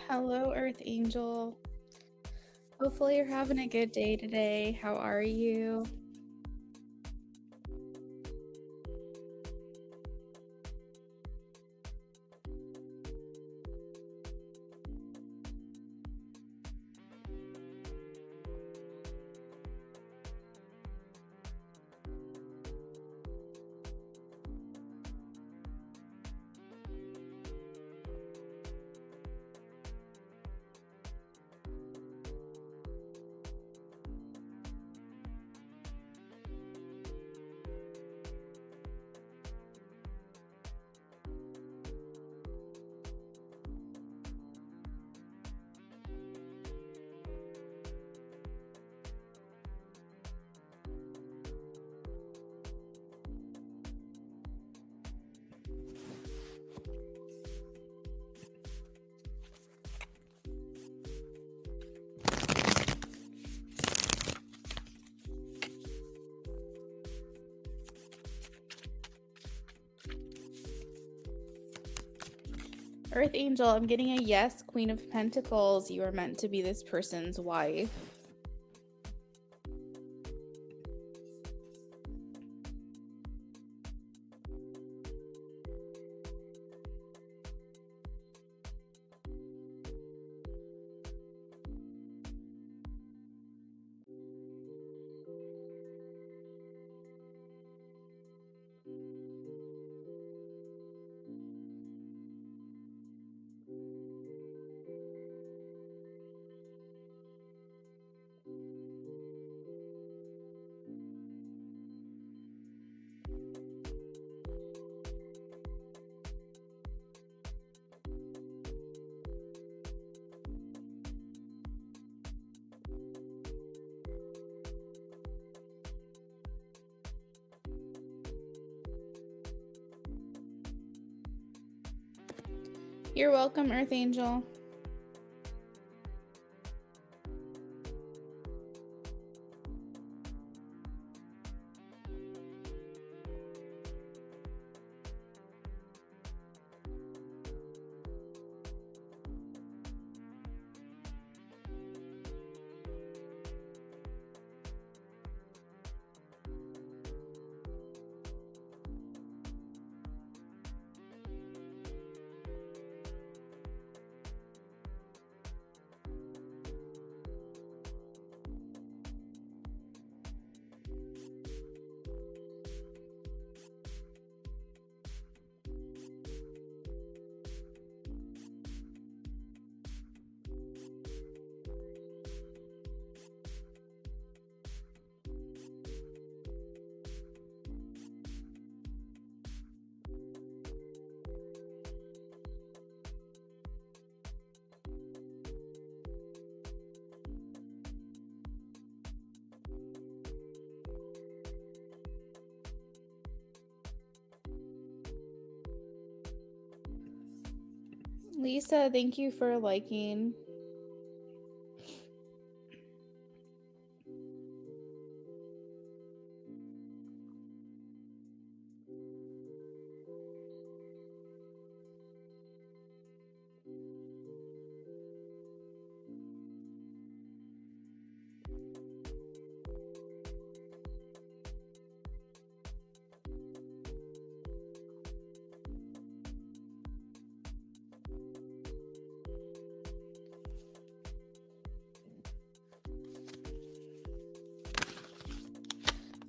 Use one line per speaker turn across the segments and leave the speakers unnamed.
Hello, Earth Angel. Hopefully, you're having a good day today. How are you? Earth Angel, I'm getting a yes, Queen of Pentacles. You are meant to be this person's wife. You're welcome, Earth Angel. Lisa, thank you for liking.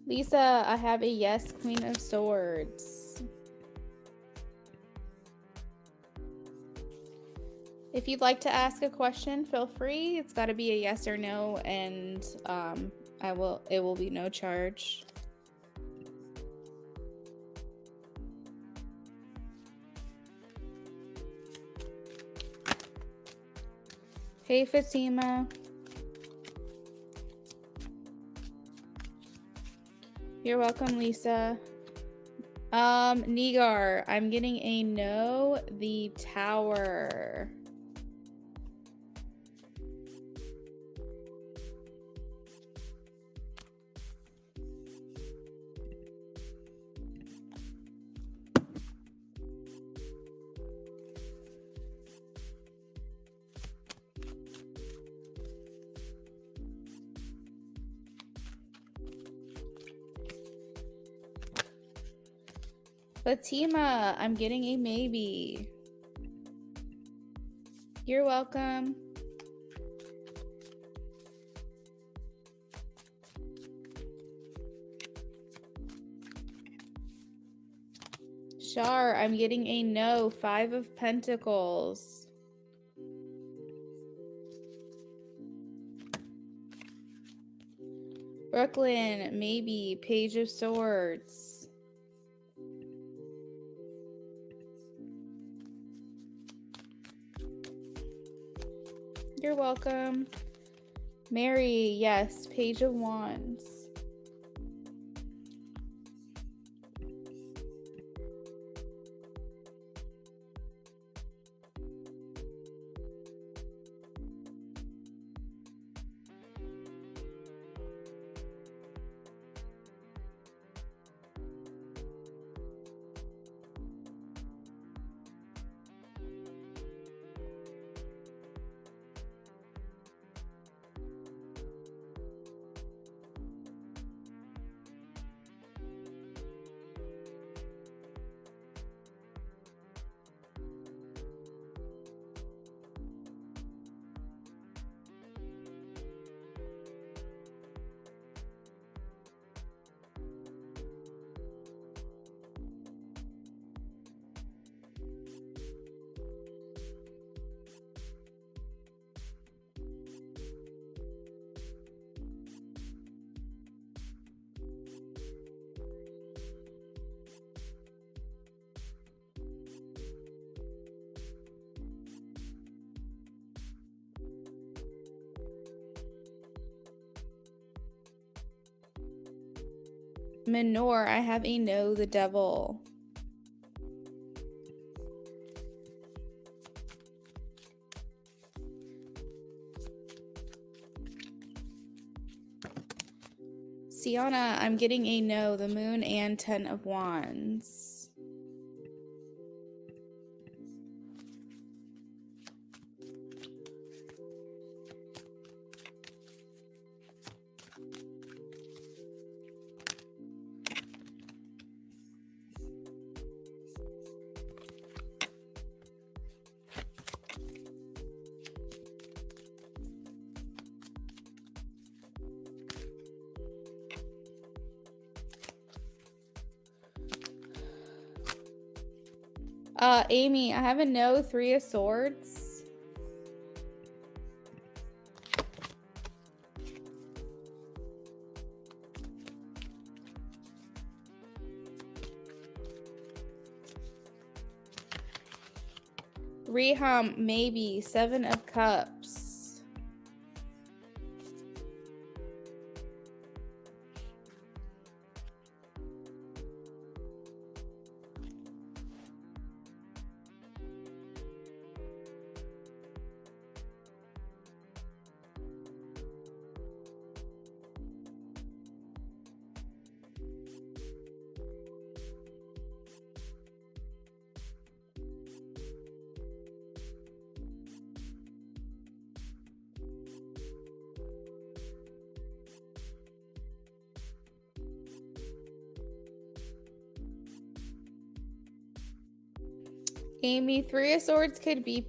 Lisa, I have a yes, Queen of Swords. If you'd like to ask a question, feel free. It's got to be a yes or no, and it will be no charge. Hey, Fatima. You're welcome, Lisa. Nigar, I'm getting a no, the Tower. Fatima, I'm getting a maybe. You're welcome. Shar, I'm getting a no. 5 of Pentacles. Brooklyn, maybe. Page of Swords. You're welcome. Mary, yes. Page of Wands. Minor, I have a no, the devil. Sienna, I'm getting a no, the moon and 10 of Wands. Amy, I have a no, 3 of Swords. Rehum, maybe, 7 of Cups. Amy, 3 of Swords could be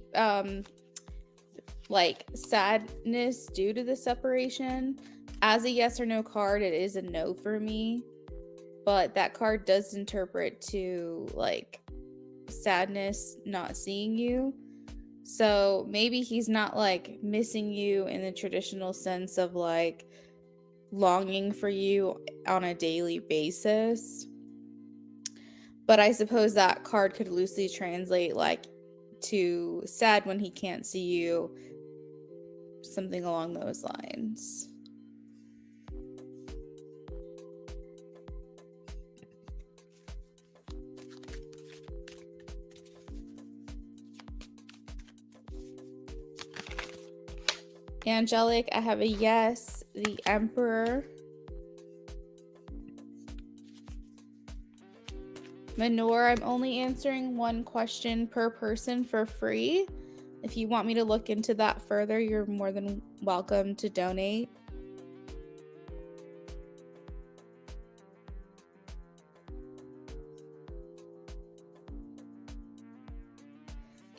like sadness due to the separation. As a yes or no card, it is a no for me. But that card does interpret to like sadness not seeing you. So maybe he's not like missing you in the traditional sense of like longing for you on a daily basis. But I suppose that card could loosely translate like to sad when he can't see you, something along those lines. Angelic, I have a yes, the Emperor. Minor, I'm only answering 1 question per person for free. If you want me to look into that further, you're more than welcome to donate.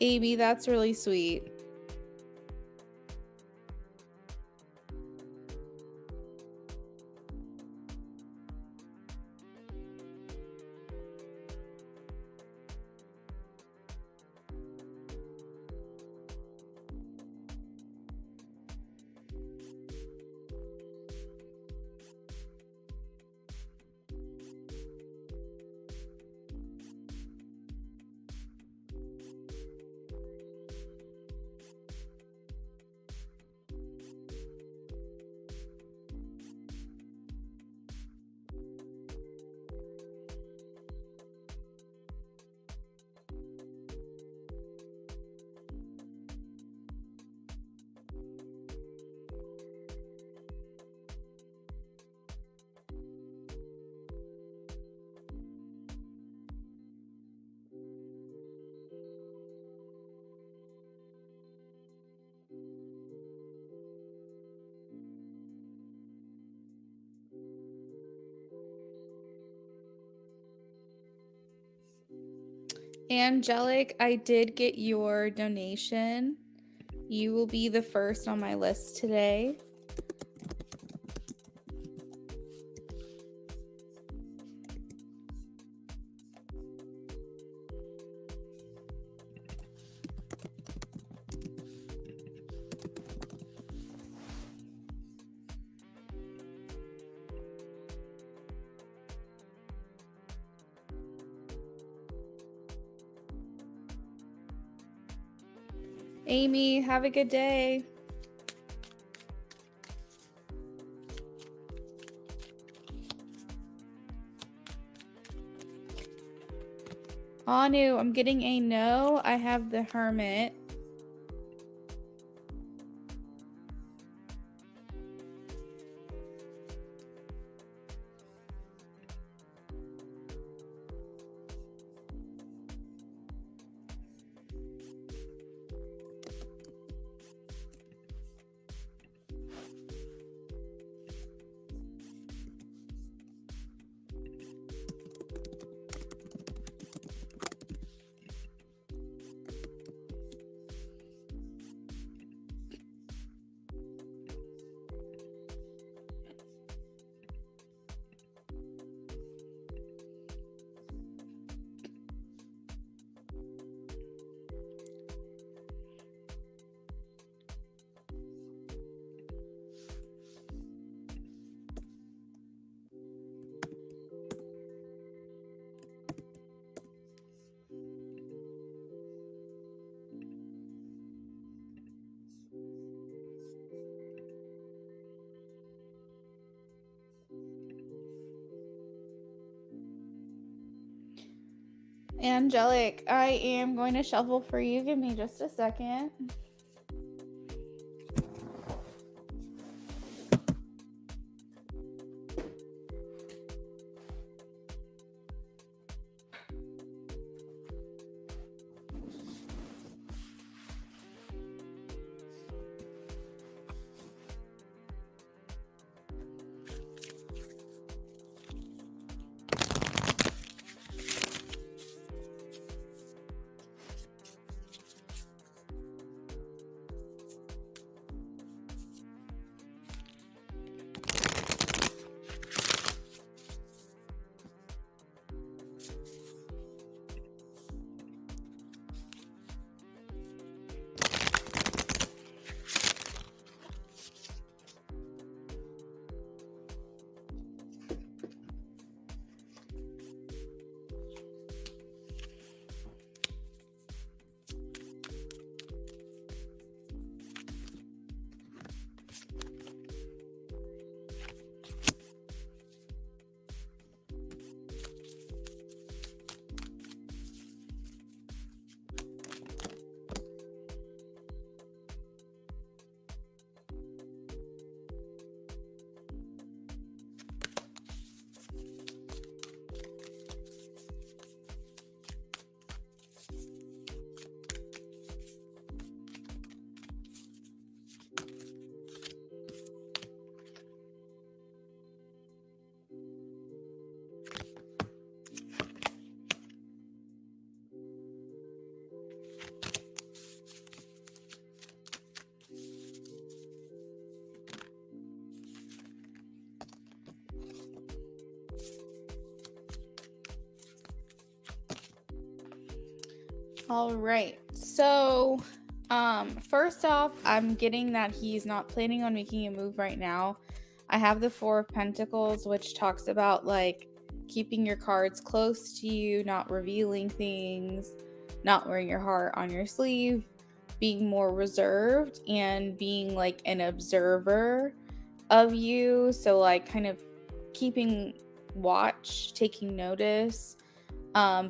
Amy, that's really sweet. Angelic, I did get your donation. You will be the first on my list today. Amy, have a good day. Anu, I'm getting a no. I have the Hermit. Angelic, I am going to shuffle for you. Give me just a second. All right. So, first off, I'm getting that he's not planning on making a move right now. I have the Four of Pentacles, which talks about like keeping your cards close to you, not revealing things, not wearing your heart on your sleeve, being more reserved, and being like an observer of you. So, like, kind of keeping watch, taking notice,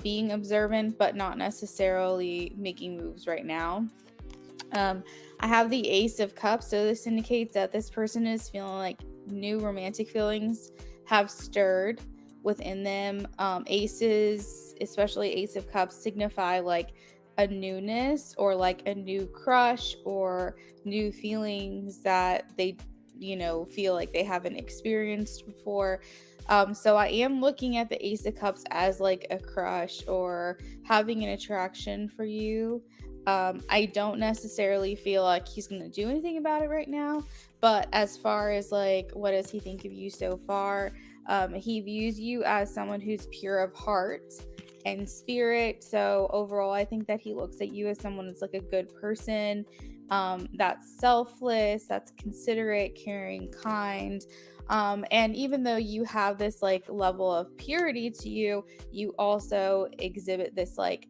being observant, but not necessarily making moves right now. Um, I have the Ace of Cups, so this indicates that this person is feeling like new romantic feelings have stirred within them. Aces, especially Ace of Cups, signify like a newness or like a new crush or new feelings that they, feel like they haven't experienced before. So I am looking at the Ace of Cups as like a crush or having an attraction for you. I don't necessarily feel like he's going to do anything about it right now, but as far as like what does he think of you so far, he views you as someone who's pure of heart and spirit. So overall, I think that he looks at you as someone that's like a good person, that's selfless, that's considerate, caring, kind. And even though you have this like level of purity to you, you also exhibit this like,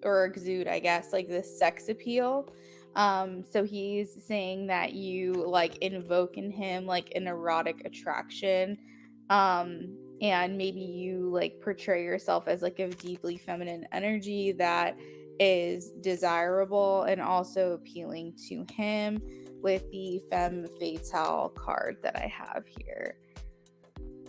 or exude, I guess, like this sex appeal. So he's saying that you like invoke in him like an erotic attraction. And maybe you like portray yourself as like a deeply feminine energy that is desirable and also appealing to him with the femme fatale card that I have here.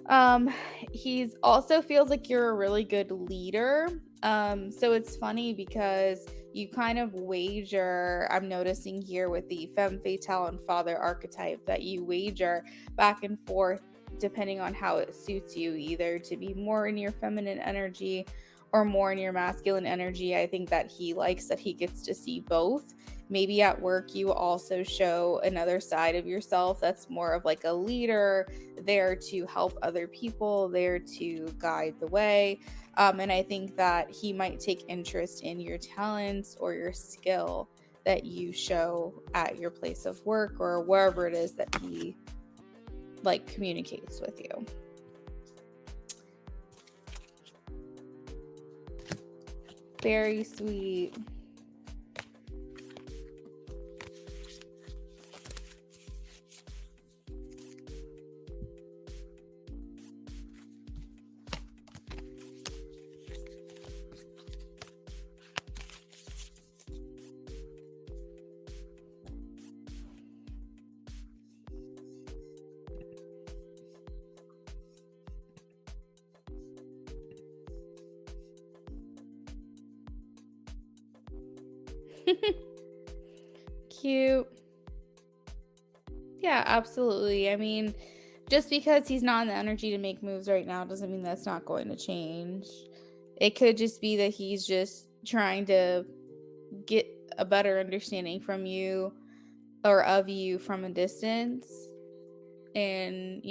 Um, he's also feels like you're a really good leader. So it's funny because you kind of wager, I'm noticing here with the femme fatale and father archetype, that you wager back and forth depending on how it suits you, either to be more in your feminine energy or more in your masculine energy. I think that he likes that he gets to see both. Maybe at work you also show another side of yourself that's more of like a leader, there to help other people, there to guide the way. And I think that he might take interest in your talents or your skill that you show at your place of work or wherever it is that he like communicates with you. Very sweet. Cute. Yeah, absolutely. I mean, just because he's not in the energy to make moves right now doesn't mean that's not going to change. It could just be that he's just trying to get a better understanding from you or of you from a distance. And,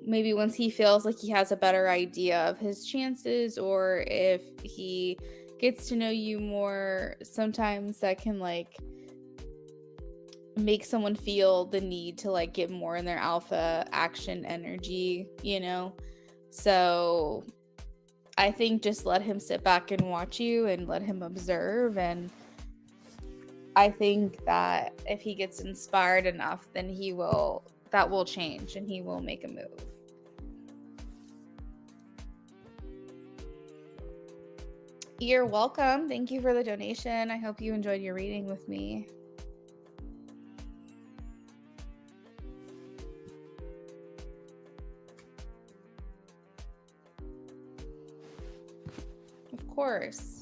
maybe once he feels like he has a better idea of his chances, or if he gets to know you more, sometimes that can like make someone feel the need to like get more in their alpha action energy, So I think just let him sit back and watch you and let him observe. And I think that if he gets inspired enough, then that will change and he will make a move. You're welcome. Thank you for the donation. I hope you enjoyed your reading with me. Of course.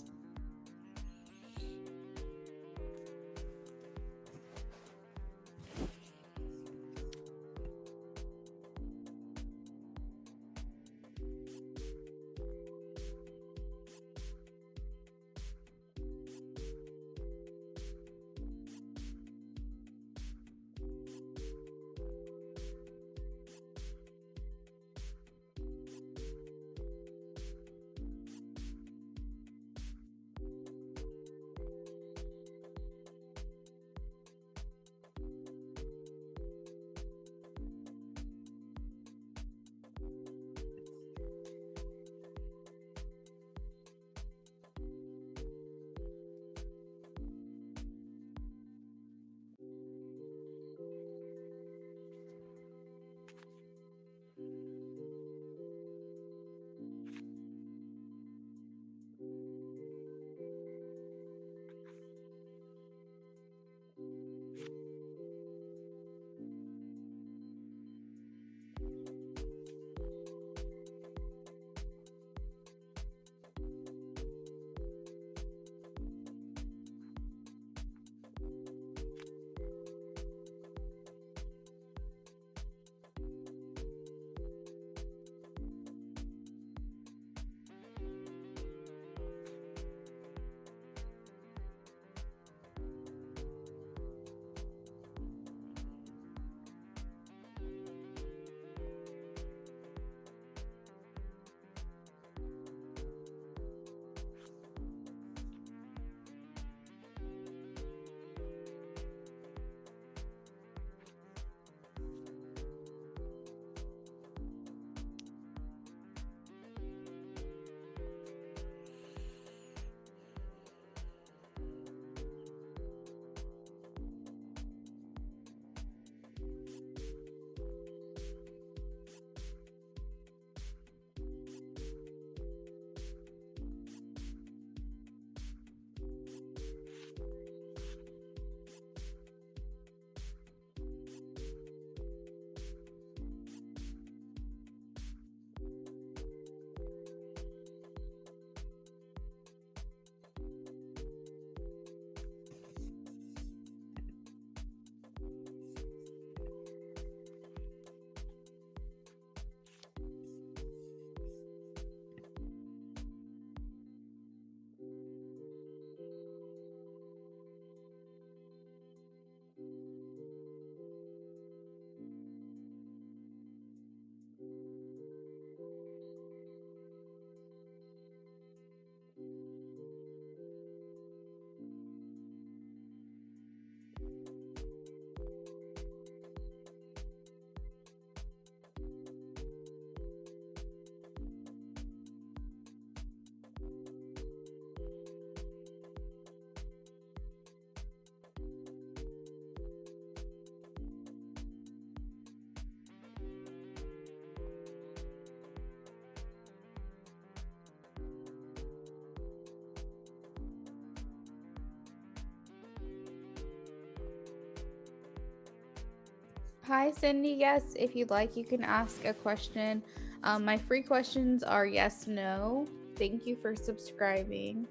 Hi, Cindy. Yes, if you'd like, you can ask a question. My free questions are yes, no. Thank you for subscribing.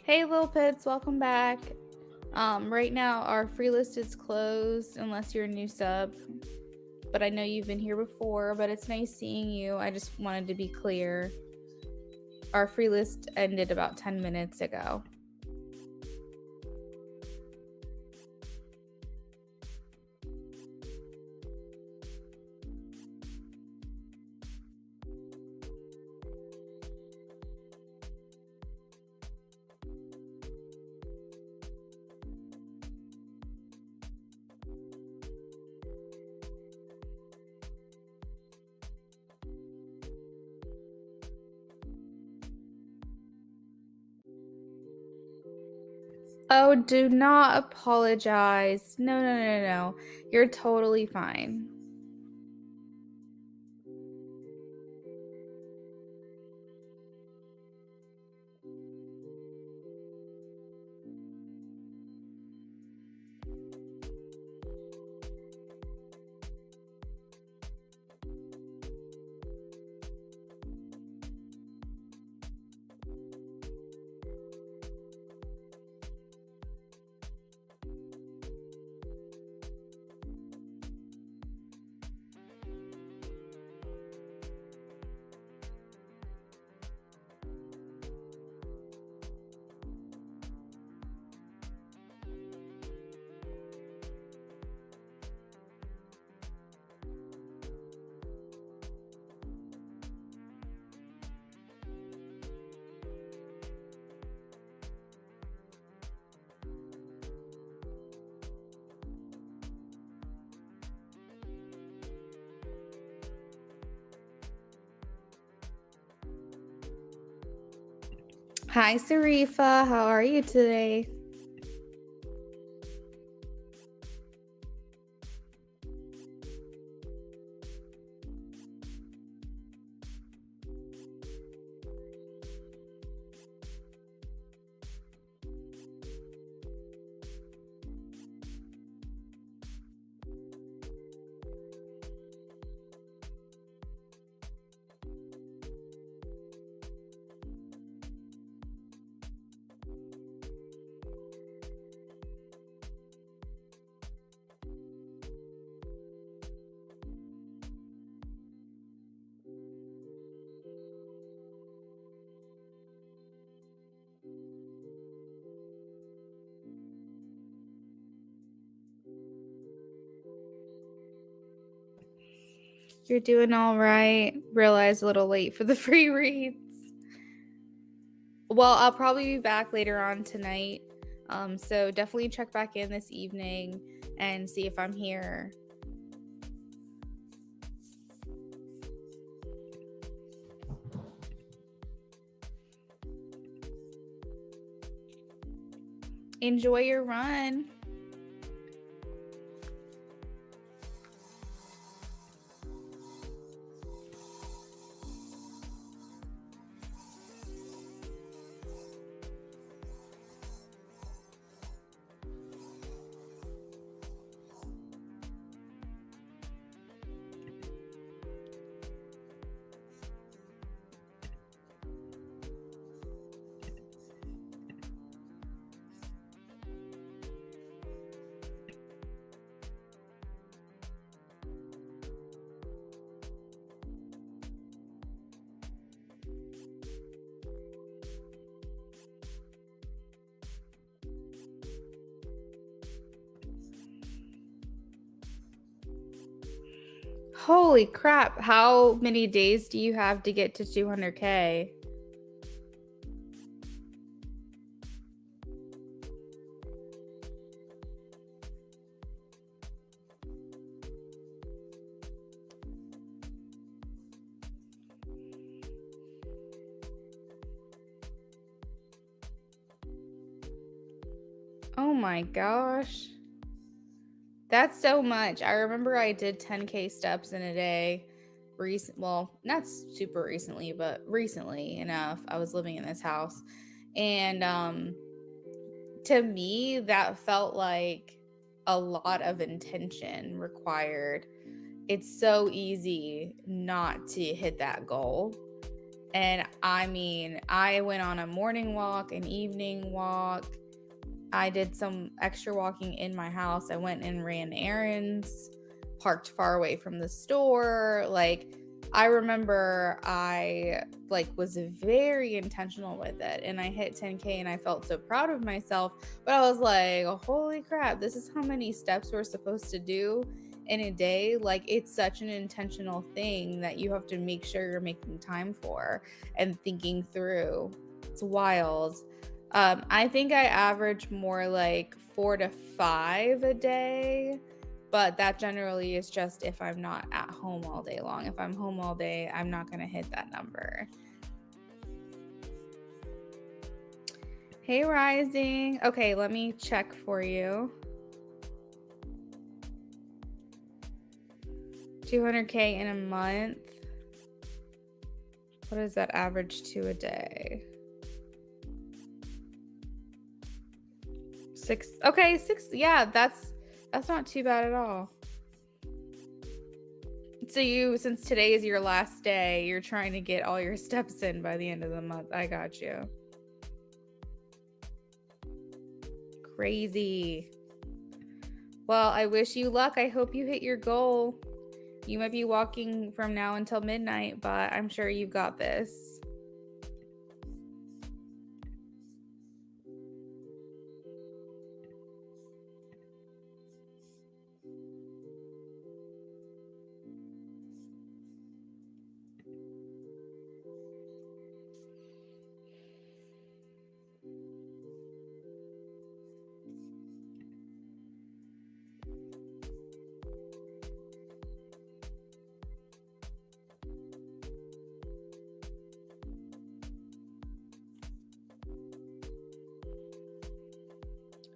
Hey, Lil Pits, welcome back. Right now, our free list is closed unless you're a new sub. But I know you've been here before, but it's nice seeing you. I just wanted to be clear. Our free list ended about 10 minutes ago. Oh, do not apologize. No. You're totally fine. Hi, Sarifa. How are you today? You're doing all right. Realized a little late for the free reads. Well, I'll probably be back later on tonight. So definitely check back in this evening and see if I'm here. Enjoy your run. Holy crap. How many days do you have to get to 200K? Oh my gosh. That's so much. I remember I did 10K steps in a day well, not super recently, but recently enough, I was living in this house. And to me, that felt like a lot of intention required. It's so easy not to hit that goal. And I mean, I went on a morning walk, an evening walk. I did some extra walking in my house. I went and ran errands, parked far away from the store. Like, I remember I was very intentional with it, and I hit 10K and I felt so proud of myself. But I was like, oh, holy crap, this is how many steps we're supposed to do in a day. Like, it's such an intentional thing that you have to make sure you're making time for and thinking through. It's wild. I think I average more like 4 to 5 a day, but that generally is just if I'm not at home all day long. If I'm home all day, I'm not going to hit that number. Hey, Rising. Okay, let me check for you. 200K in a month. What does that average to a day? 6. Okay, 6. Yeah, that's not too bad at all. So since today is your last day, you're trying to get all your steps in by the end of the month. I got you. Crazy. Well, I wish you luck. I hope you hit your goal. You might be walking from now until midnight, but I'm sure you've got this.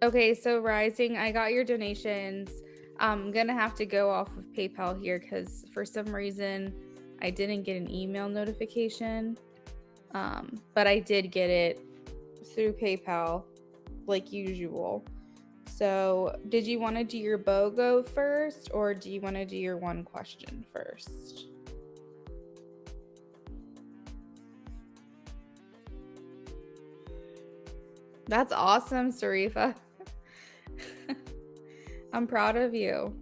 Okay, so Rising, I got your donations. I'm gonna have to go off of PayPal here because for some reason I didn't get an email notification, but I did get it through PayPal like usual. So did you want to do your BOGO first, or do you want to do your one question first? That's awesome, Sarifa. I'm proud of you.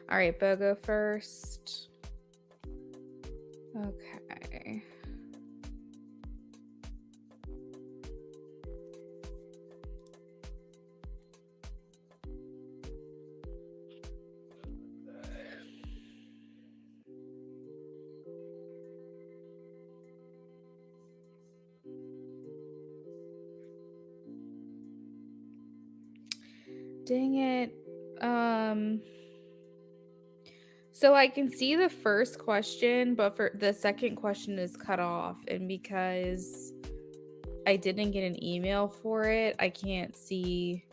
All right, BOGO first. Okay. Dang it. So I can see the first question, but for the second question is cut off, and because I didn't get an email for it, I can't see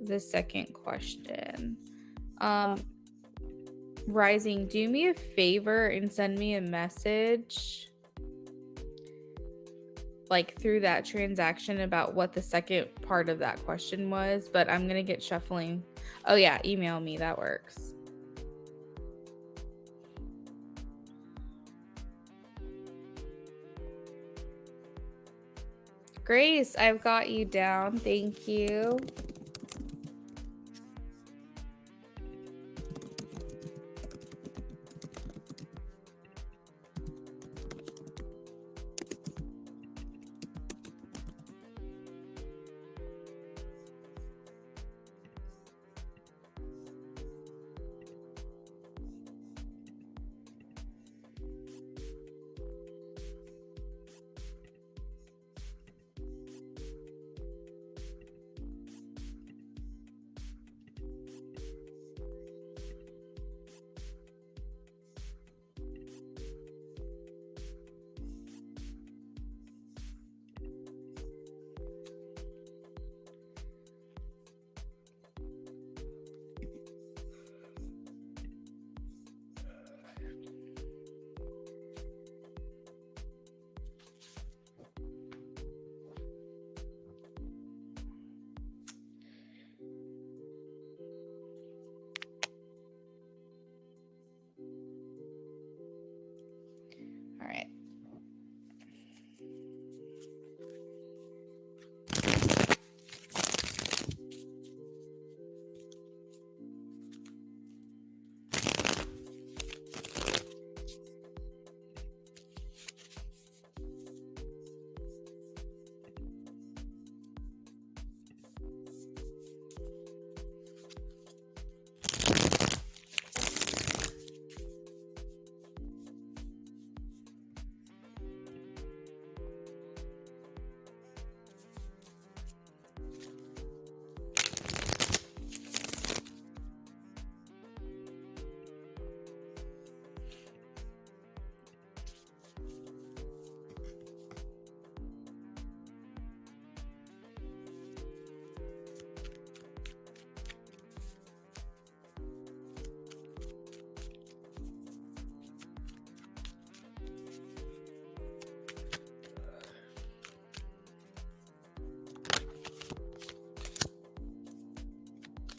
the second question. Rising, do me a favor and send me a message like through that transaction about what the second part of that question was, but I'm gonna get shuffling. Oh yeah, email me, that works. Grace, I've got you down. Thank you. All right.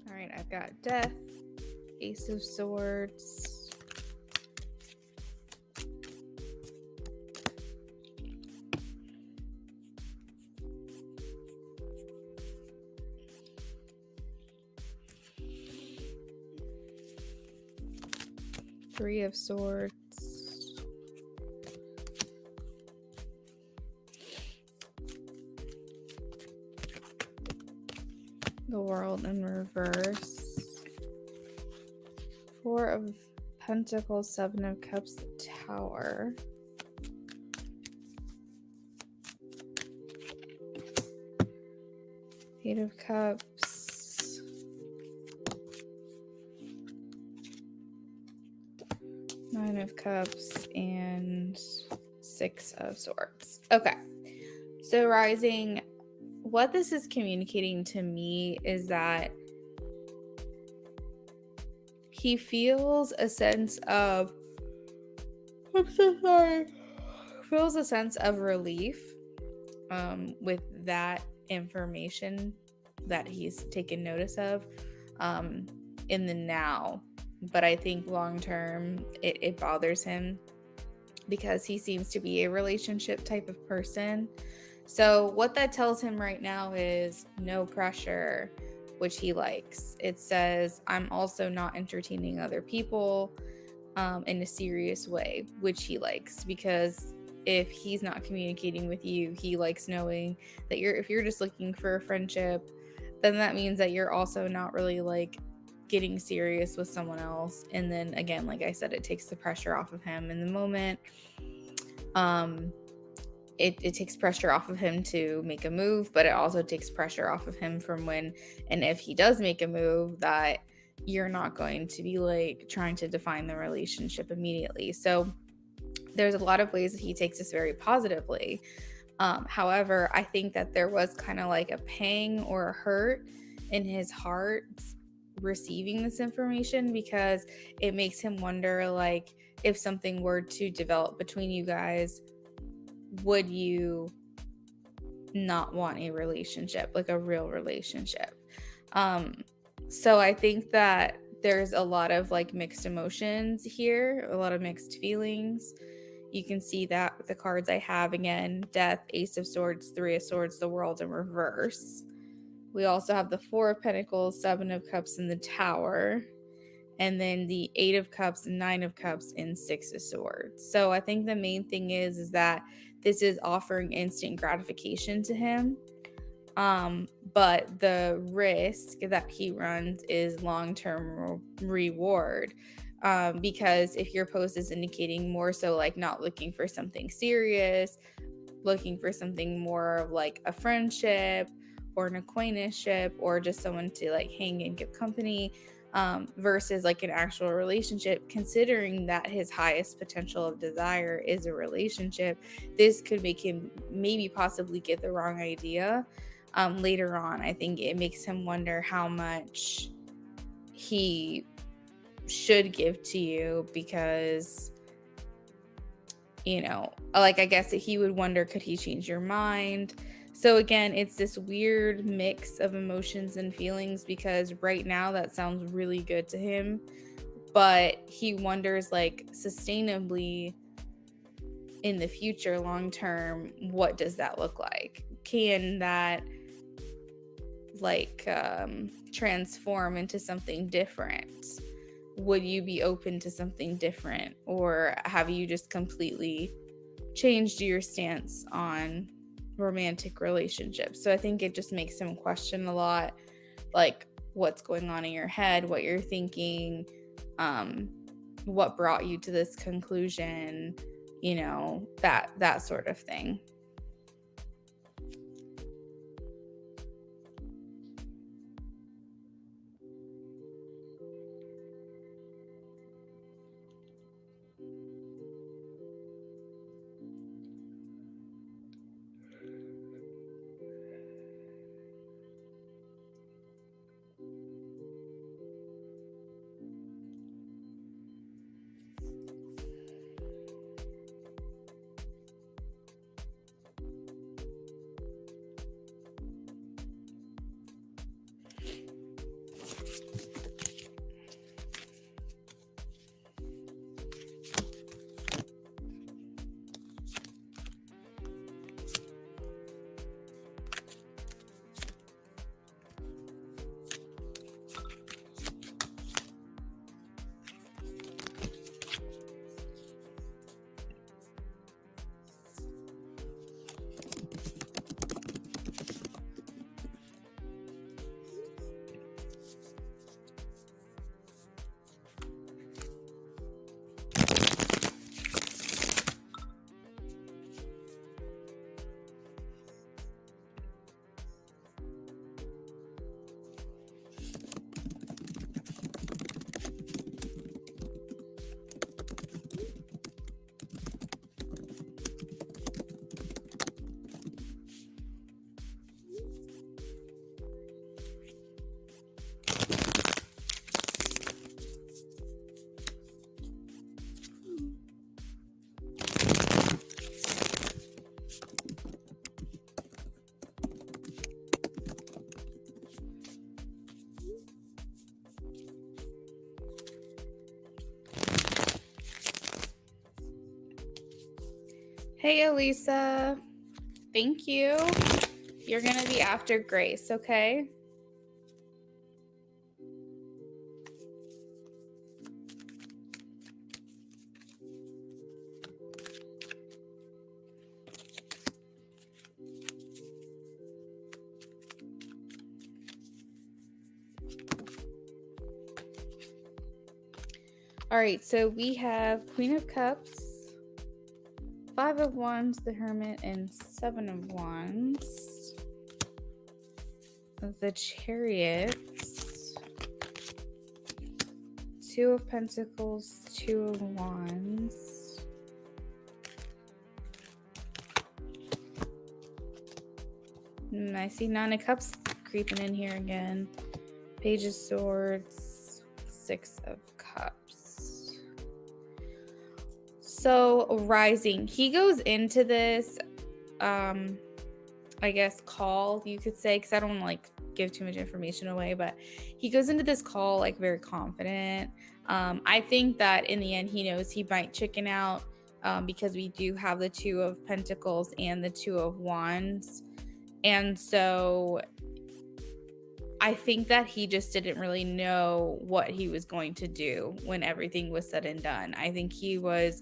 All right, I've got Death, Ace of Swords, Three of Swords, the World in reverse, Four of Pentacles, Seven of Cups, the Tower, Eight of Cups, Nine of Cups, and Six of Swords. Okay, so Rising, what this is communicating to me is that he feels a sense of, I'm so sorry, feels a sense of relief with that information that he's taken notice of in the now. But I think long term it bothers him because he seems to be a relationship type of person. So what that tells him right now is no pressure, which he likes. It says, I'm also not entertaining other people in a serious way, which he likes, because if he's not communicating with you, he likes knowing that if you're just looking for a friendship, then that means that you're also not really like getting serious with someone else. And then again, like I said, it takes the pressure off of him in the moment. It takes pressure off of him to make a move, but it also takes pressure off of him from when and if he does make a move, that you're not going to be like trying to define the relationship immediately. So there's a lot of ways that he takes this very positively. However, I think that there was kind of like a pang or a hurt in his heart receiving this information, because it makes him wonder, like, if something were to develop between you guys, would you not want a relationship, like a real relationship? So I think that there's a lot of like mixed emotions here, a lot of mixed feelings. You can see that with the cards I have. Again, Death, Ace of Swords, Three of Swords, the World in reverse. We also have the Four of Pentacles, Seven of Cups, and the Tower. And then the Eight of Cups, Nine of Cups, and Six of Swords. So I think the main thing is that this is offering instant gratification to him. But the risk that he runs is long-term reward. Because if your post is indicating more so like not looking for something serious, looking for something more of like a friendship or an acquaintanceship or just someone to like hang and give company, versus like an actual relationship, considering that his highest potential of desire is a relationship, this could make him maybe possibly get the wrong idea later on. I think it makes him wonder how much he should give to you, because, you know, like, I guess that he would wonder, could he change your mind? So again, it's this weird mix of emotions and feelings, because right now that sounds really good to him, but he wonders, like, sustainably, in the future, long term, what does that look like? Can that like transform into something different? Would you be open to something different, or have you just completely changed your stance on romantic relationships? So I think it just makes him question a lot, like what's going on in your head, what you're thinking, what brought you to this conclusion, that sort of thing. Hey, Elisa. Thank you. You're going to be after Grace, okay? All right, so we have Queen of Cups, Five of Wands, the Hermit, and Seven of Wands. The Chariots, Two of Pentacles, Two of Wands. And I see Nine of Cups creeping in here again. Page of Swords, Six of Cups. So rising, he goes into this, I guess, call, you could say, because I don't like give too much information away, but he goes into this call like very confident. I think that in the end he knows he might chicken out, because we do have the Two of Pentacles and the Two of Wands. And so I think that he just didn't really know what he was going to do when everything was said and done. I think he was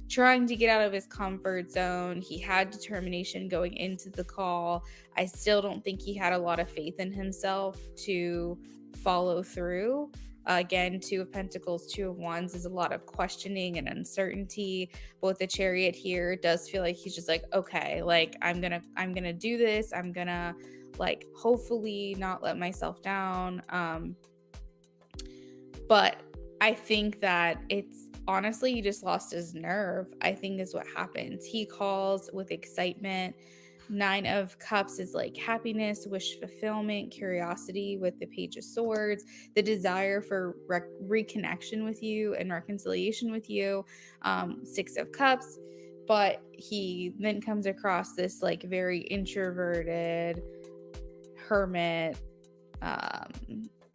trying to get out of his comfort zone. He had determination going into the call. I still don't think he had a lot of faith in himself to follow through. Again, Two of Pentacles, Two of Wands is a lot of questioning and uncertainty. But with the Chariot here, it does feel like he's just like, okay, like I'm gonna do this. I'm gonna like hopefully not let myself down. But I think that it's honestly, he just lost his nerve, I think is what happens. He calls with excitement. Nine of Cups is like happiness, wish fulfillment, curiosity with the Page of Swords, the desire for reconnection with you and reconciliation with you. Six of Cups, but he then comes across this like very introverted hermit,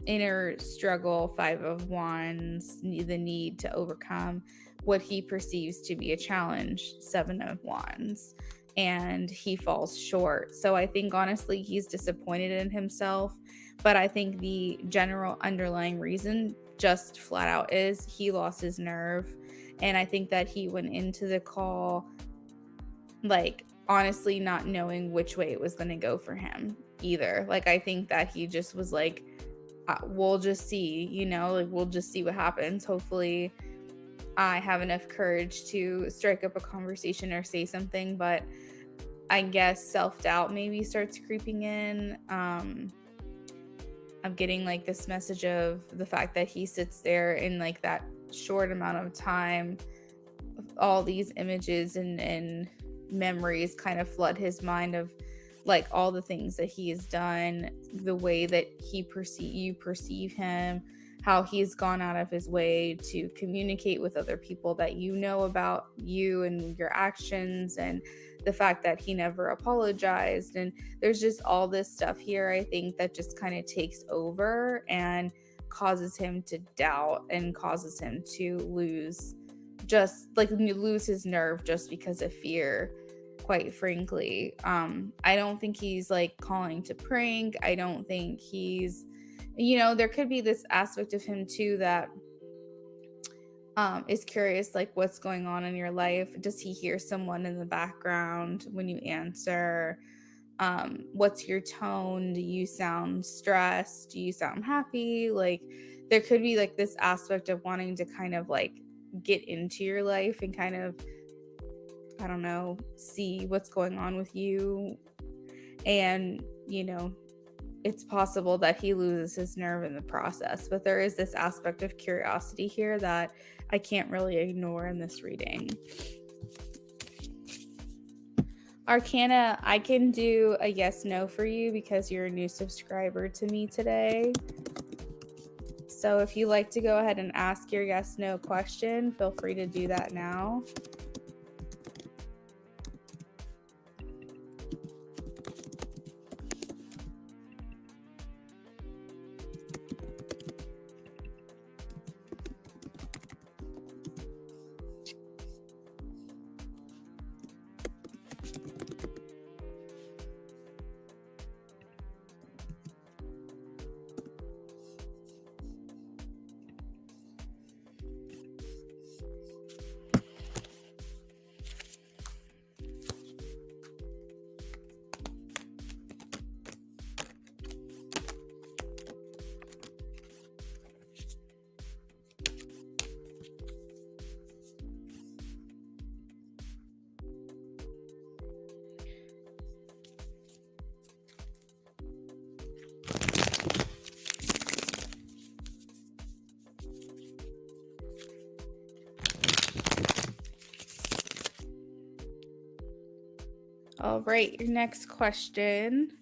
inner struggle, Five of Wands, the need to overcome what he perceives to be a challenge, 7 of Wands, and he falls short. So I think honestly he's disappointed in himself, but I think the general underlying reason just flat out is he lost his nerve. And I think that he went into the call like honestly not knowing which way it was going to go for him either. Like I think that he just was like, we'll just see, like we'll just see what happens. Hopefully I have enough courage to strike up a conversation or say something, but I guess self-doubt maybe starts creeping in. I'm getting like this message of the fact that he sits there in like that short amount of time, all these images and memories kind of flood his mind of like all the things that he has done, the way that you perceive him, how he's gone out of his way to communicate with other people that you know about you and your actions, and the fact that he never apologized. And there's just all this stuff here, I think, that just kind of takes over and causes him to doubt and causes him to lose his nerve just because of fear, quite frankly. I don't think he's like calling to prank. I don't think he's, there could be this aspect of him too that is curious, like what's going on in your life. Does he hear someone in the background when you answer? What's your tone? Do you sound stressed? Do you sound happy? Like there could be like this aspect of wanting to kind of like get into your life and kind of, I don't know, see what's going on with you. And, it's possible that he loses his nerve in the process, but there is this aspect of curiosity here that I can't really ignore in this reading. Arcana, I can do a yes, no for you because you're a new subscriber to me today. So if you like to go ahead and ask your yes, no question, feel free to do that now. All right, your next question.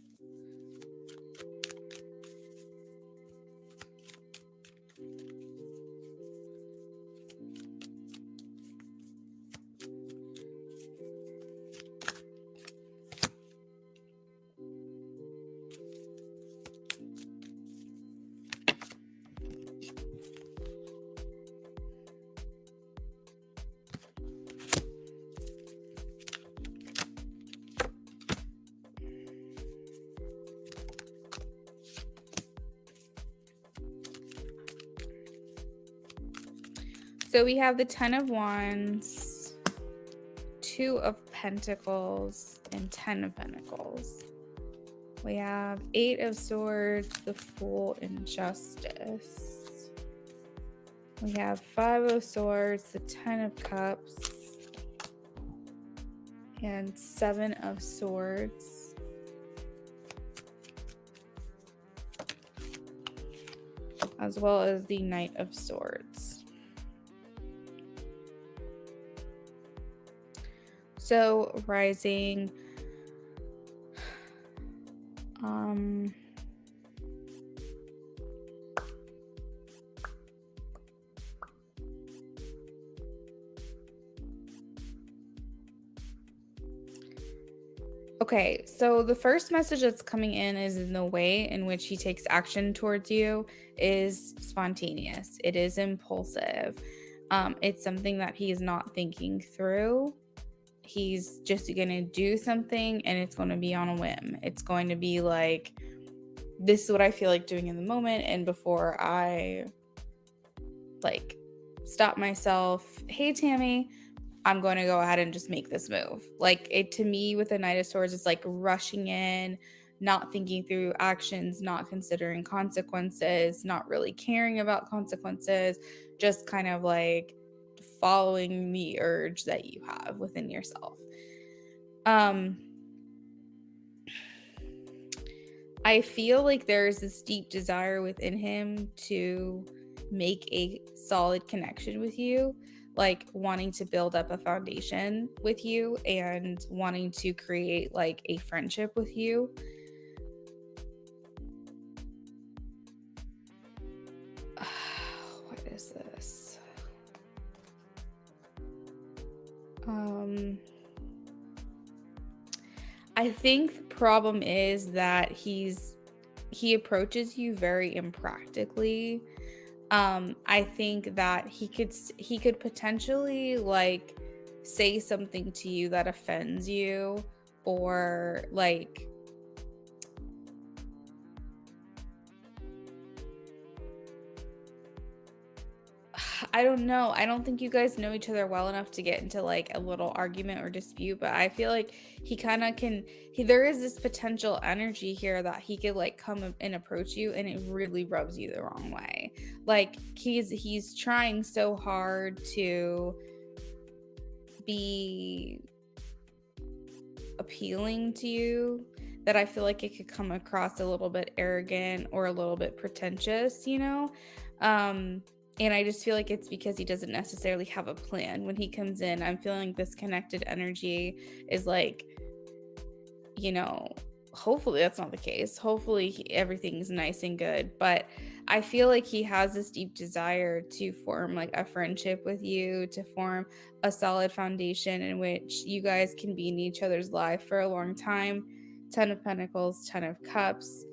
So we have the 10 of Wands, 2 of Pentacles, and 10 of Pentacles. We have 8 of Swords, the Fool, and Justice. We have 5 of Swords, the 10 of Cups, and 7 of Swords. As well as the Knight of Swords. So rising, okay, so the first message that's coming in is in the way in which he takes action towards you is spontaneous. It is impulsive. It's something that he's not thinking through. He's just going to do something and it's going to be on a whim. It's going to be like, this is what I feel like doing in the moment. And before I like stop myself, hey, Tammy, I'm going to go ahead and just make this move. Like, it, to me, with the Knight of Swords, it's like rushing in, not thinking through actions, not considering consequences, not really caring about consequences, just kind of like following the urge that you have within yourself. I feel like there's this deep desire within him to make a solid connection with you, like wanting to build up a foundation with you and wanting to create like a friendship with you. What is this? I think the problem is that he approaches you very impractically. I think that he could potentially like say something to you that offends you, or like I don't know. I don't think you guys know each other well enough to get into like a little argument or dispute, but I feel like he kind of can there is this potential energy here that he could like come and approach you and it really rubs you the wrong way. Like he's trying so hard to be appealing to you that I feel like it could come across a little bit arrogant or a little bit pretentious, you know? And I just feel like it's because he doesn't necessarily have a plan. When he comes in, I'm feeling this connected energy is like, you know, hopefully that's not the case. Hopefully everything's nice and good. But I feel like he has this deep desire to form like a friendship with you, to form a solid foundation in which you guys can be in each other's life for a long time. 10 of Pentacles, 10 of Cups.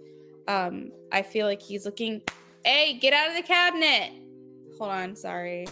I feel like he's looking, hey, get out of the cabinet. Hold on, sorry.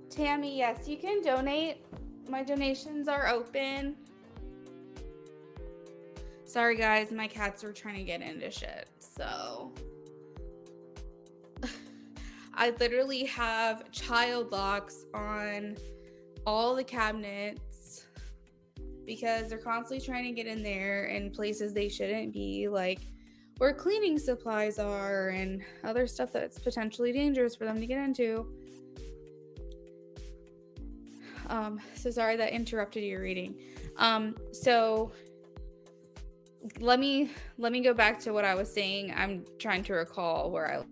Tammy, yes, you can donate. My donations are open. Sorry, guys, my cats were trying to get into shit, so. I literally have child locks on all the cabinets because they're constantly trying to get in there in places they shouldn't be, like where cleaning supplies are and other stuff that's potentially dangerous for them to get into. So sorry that interrupted your reading. So let me go back to what I was saying. I'm trying to recall where I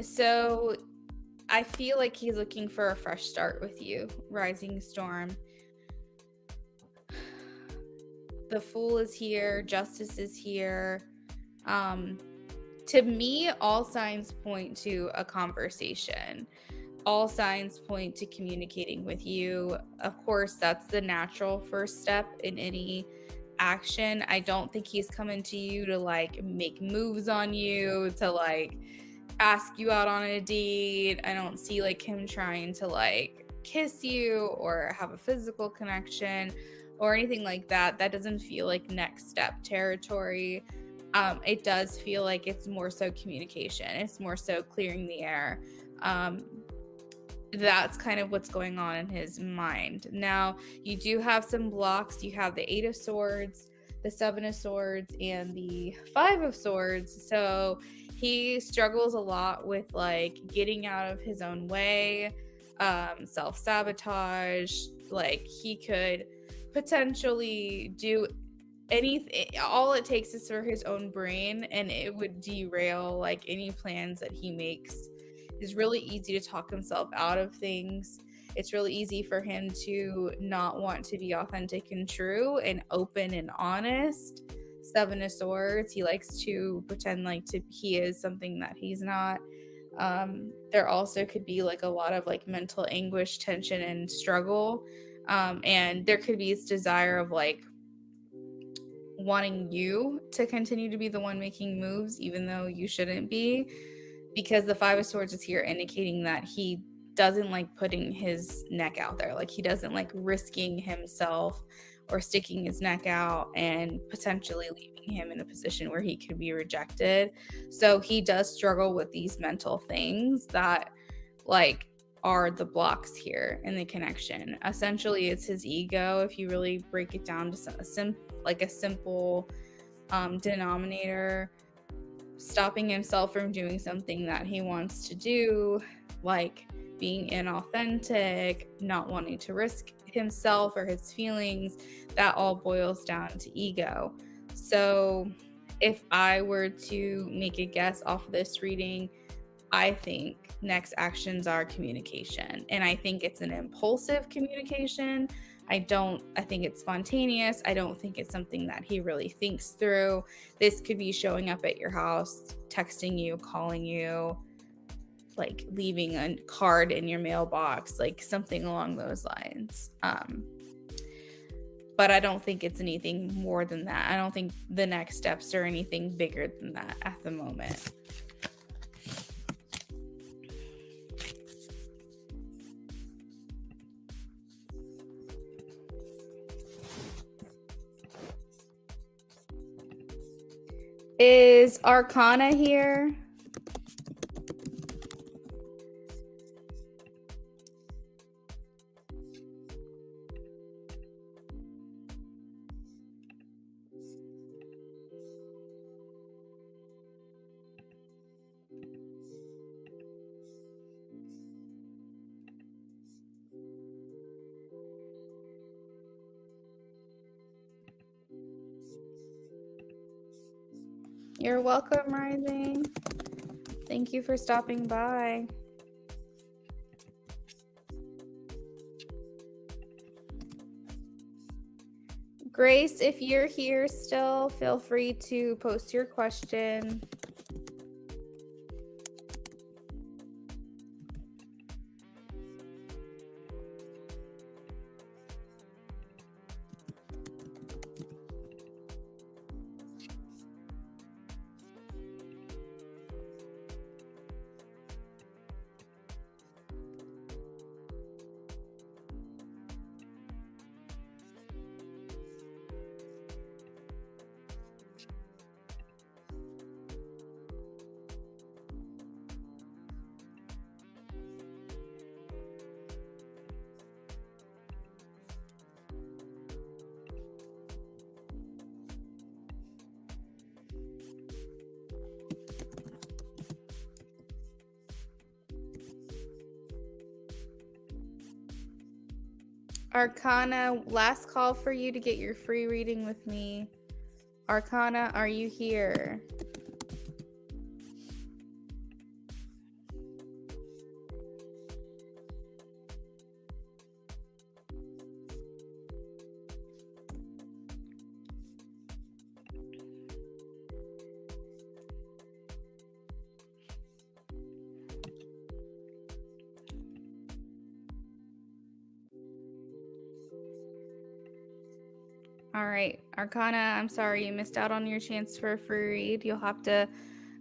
so I feel like he's looking for a fresh start with you, Rising Storm. The Fool is here, Justice is here. To me, all signs point to a conversation. All signs point to communicating with you. Of course, that's the natural first step in any action. I don't think he's coming to you to like make moves on you, to like ask you out on a date. I don't see like him trying to like kiss you or have a physical connection or anything like that. That doesn't feel like next step territory. It does feel like it's more so communication. It's more so clearing the air. That's kind of what's going on in his mind. Now, you do have some blocks. You have the 8 of Swords, the 7 of Swords, and the 5 of Swords. So he struggles a lot with like getting out of his own way, self-sabotage. Like he could potentially do anything. All it takes is for his own brain, and it would derail like any plans that he makes. It's really easy to talk himself out of things. It's really easy for him to not want to be authentic and true and open and honest. 7 of Swords, he likes to pretend like he is something that he's not. There also could be like a lot of like mental anguish, tension, and struggle. And there could be this desire of like wanting you to continue to be the one making moves, even though you shouldn't be, because the 5 of Swords is here indicating that he doesn't like putting his neck out there. Like he doesn't like risking himself or sticking his neck out and potentially leaving him in a position where he could be rejected. So he does struggle with these mental things that like are the blocks here in the connection. Essentially, it's his ego. If you really break it down to a simple denominator, stopping himself from doing something that he wants to do, like being inauthentic, not wanting to risk himself or his feelings, that all boils down to ego. So if I were to make a guess off of this reading, I think next actions are communication. And I think it's an impulsive communication. I think it's spontaneous. I don't think it's something that he really thinks through. This could be showing up at your house, texting you, calling you, like leaving a card in your mailbox, like something along those lines. But I don't think it's anything more than that. I don't think the next steps are anything bigger than that at the moment. Is Arcana here? You're welcome, Rising. Thank you for stopping by. Grace, if you're here still, feel free to post your question. Arcana, last call for you to get your free reading with me. Arcana, are you here? All right, Arcana, I'm sorry you missed out on your chance for a free read. You'll have to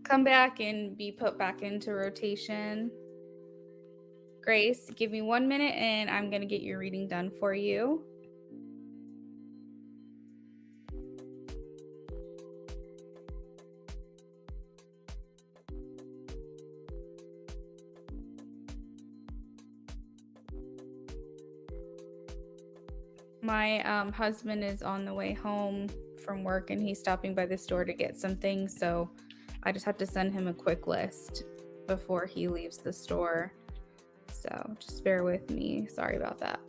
come back and be put back into rotation. Grace, give me 1 minute and I'm going to get your reading done for you. My husband is on the way home from work and he's stopping by the store to get some things, so I just have to send him a quick list before he leaves the store. So just bear with me. Sorry about that.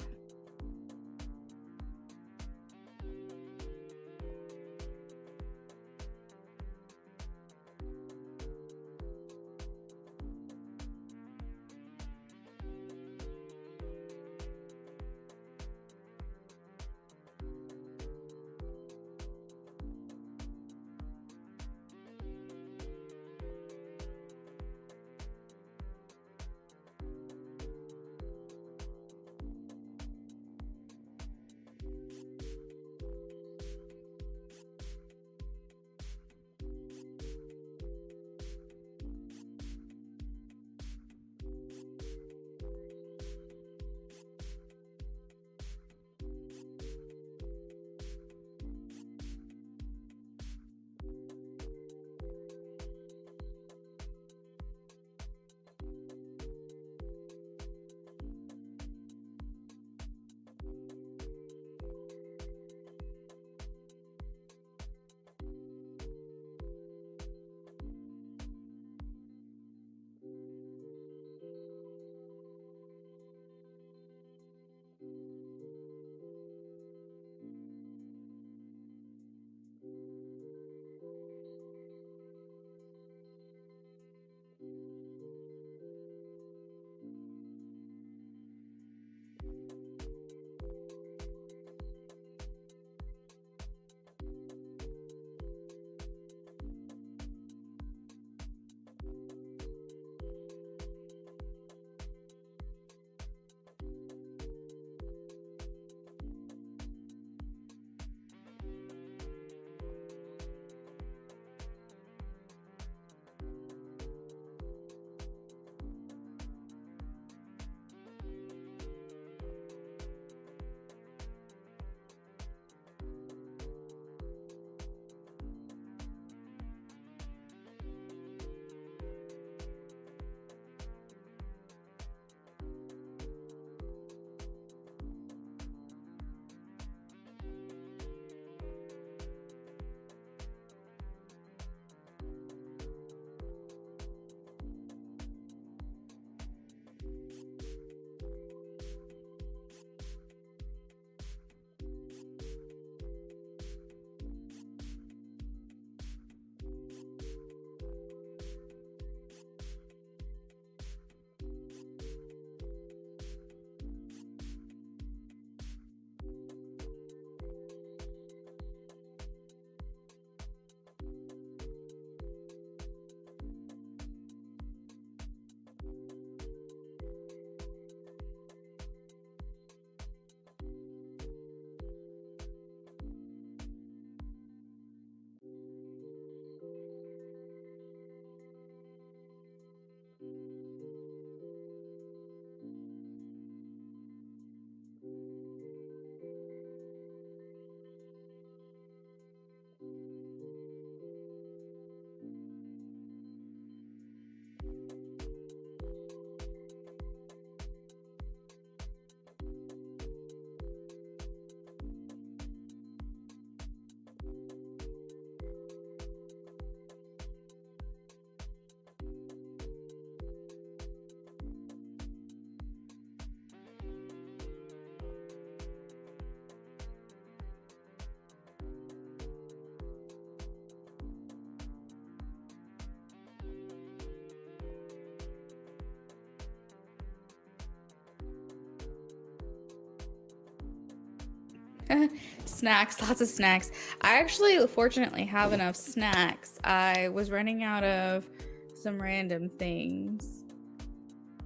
Snacks, lots of snacks. I actually fortunately have enough snacks. I was running out of some random things,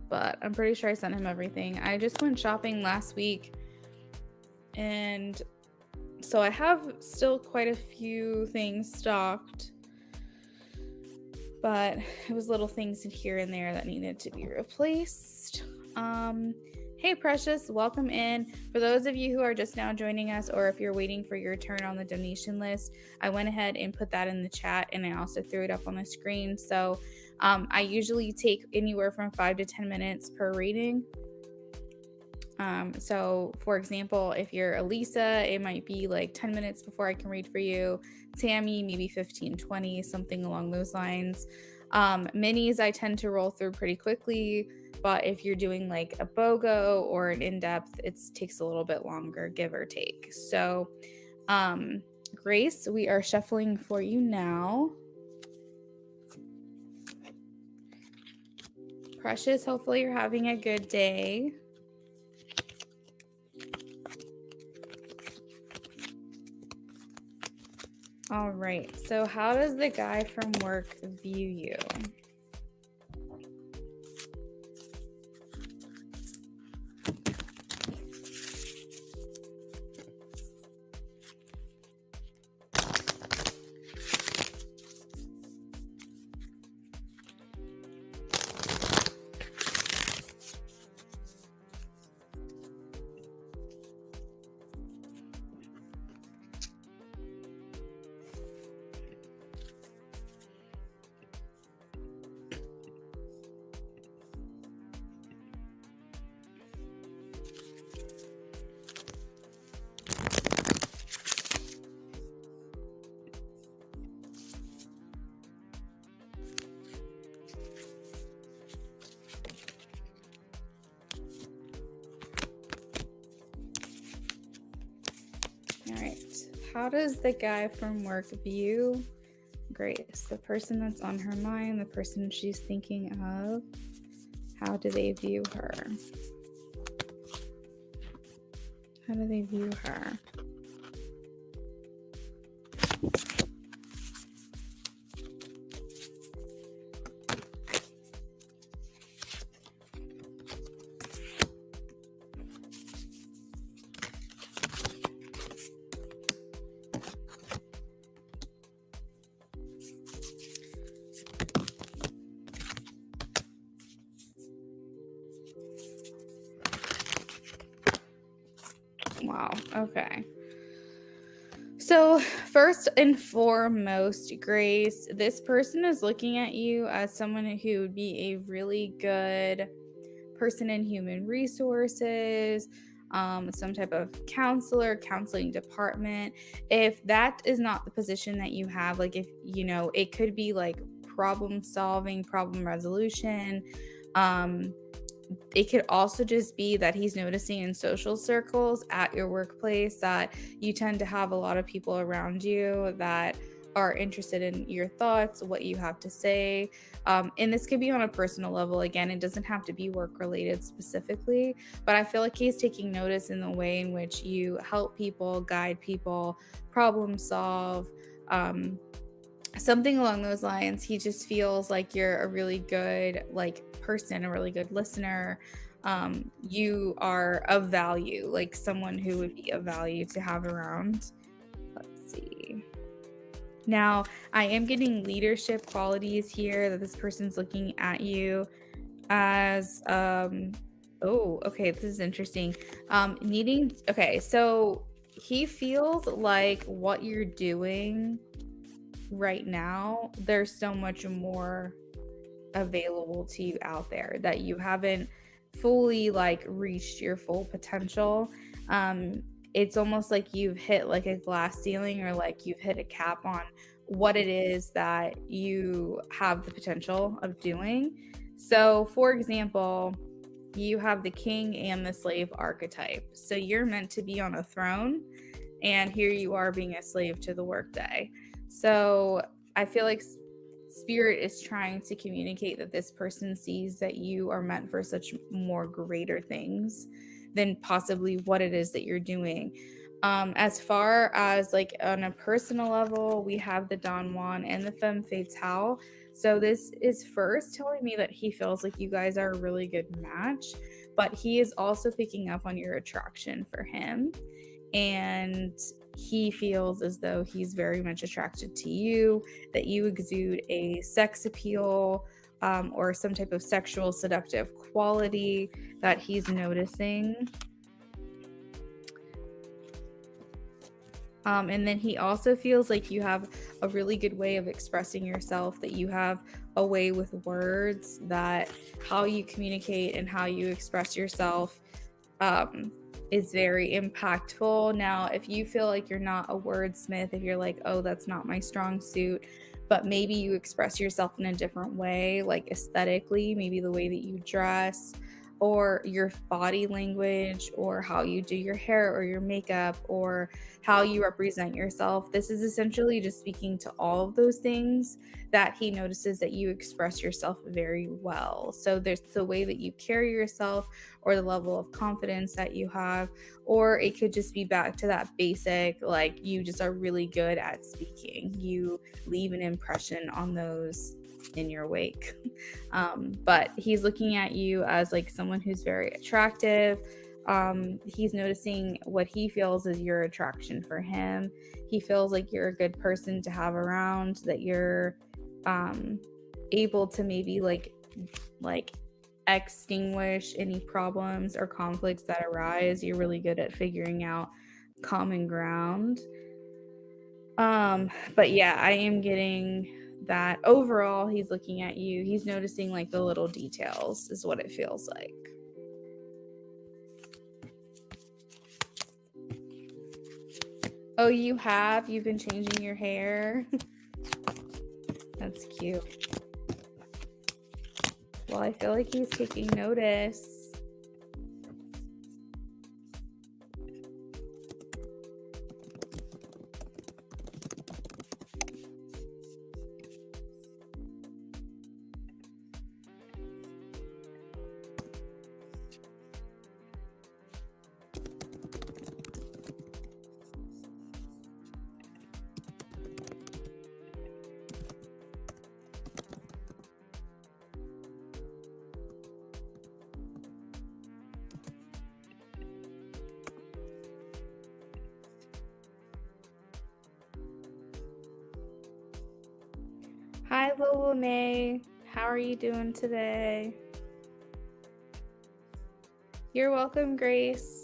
but I'm pretty sure I sent him everything. I just went shopping last week and So I have still quite a few things stocked, but it was little things in here and there that needed to be replaced. Hey Precious, welcome in. For those of you who are just now joining us, or if you're waiting for your turn on the donation list, I went ahead and put that in the chat, and I also threw it up on the screen. So I usually take anywhere from 5 to 10 minutes per reading. So for example, if you're Elisa, it might be like 10 minutes before I can read for you. Tammy, maybe 15, 20, something along those lines. Minis, I tend to roll through pretty quickly, but if you're doing like a BOGO or an in-depth, it takes a little bit longer, give or take. So, Grace, we are shuffling for you now. Precious, hopefully you're having a good day. All right, so how does the guy from work view you? All right, how does the guy from work view Grace? The person that's on her mind, the person she's thinking of, how do they view her? How do they view her? Wow, okay. So, first and foremost, Grace, this person is looking at you as someone who would be a really good person in human resources, some type of counselor, counseling department. If that is not the position that you have, like if you know, it could be like problem solving, problem resolution. It could also just be that he's noticing in social circles at your workplace that you tend to have a lot of people around you that are interested in your thoughts, what you have to say. And this could be on a personal level. Again, it doesn't have to be work related specifically, but I feel like he's taking notice in the way in which you help people, guide people, problem solve. Something along those lines. He just feels like you're a really good person, a really good listener. You are of value, like someone who would be of value to have around. Let's see. Now, I am getting leadership qualities here that this person's looking at you as oh, okay, this is interesting. Okay, so he feels like what you're doing right now, there's so much more available to you out there that you haven't fully reached your full potential. It's almost like you've hit like a glass ceiling, or like you've hit a cap on what it is that you have the potential of doing. So for example, you have the king and the slave archetype. So you're meant to be on a throne, and here you are being a slave to the workday. So I feel like spirit is trying to communicate that this person sees that you are meant for such more greater things than possibly what it is that you're doing. As far as like on a personal level, we have the Don Juan and the Femme Fatale. So this is first telling me that he feels like you guys are a really good match, but he is also picking up on your attraction for him. And he feels as though he's very much attracted to you, that you exude a sex appeal, or some type of sexual seductive quality that he's noticing. And then he also feels like you have a really good way of expressing yourself, that you have a way with words, that how you communicate and how you express yourself is very impactful. Now, if you feel like you're not a wordsmith, if you're like, oh, that's not my strong suit, but maybe you express yourself in a different way, like aesthetically, maybe the way that you dress, or your body language, or how you do your hair or your makeup, or how you represent yourself. This is essentially just speaking to all of those things, that he notices that you express yourself very well. So there's the way that you carry yourself, or the level of confidence that you have, or it could just be back to that basic, like you just are really good at speaking. You leave an impression on those in your wake. But he's looking at you as like someone who's very attractive. He's noticing what he feels is your attraction for him. He feels like you're a good person to have around, that you're able to maybe like extinguish any problems or conflicts that arise. You're really good at figuring out common ground. But yeah, I am getting that overall he's looking at you. He's noticing like the little details is what it feels like. Oh, you've been changing your hair. That's cute. Well, I feel like he's taking notice. Hi, Lola May. How are you doing today? You're welcome, Grace.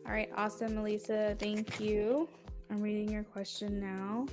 All right, awesome, Elisa. Thank you. I'm reading your question now.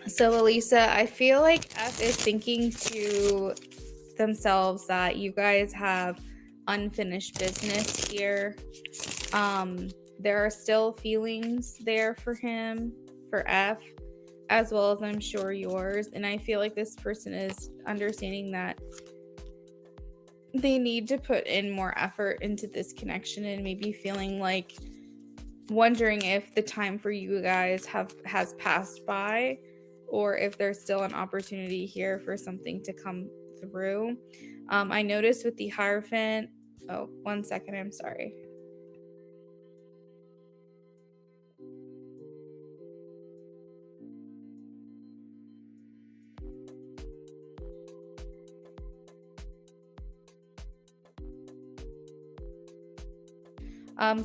So, Elisa, I feel like F is thinking to themselves that you guys have unfinished business here. There are still feelings there for him, for F, as well as I'm sure yours. And I feel like this person is understanding that they need to put in more effort into this connection, and maybe feeling like wondering if the time for you guys has passed by, or if there's still an opportunity here for something to come through. I noticed with the Hierophant. Oh, 1 second. I'm sorry.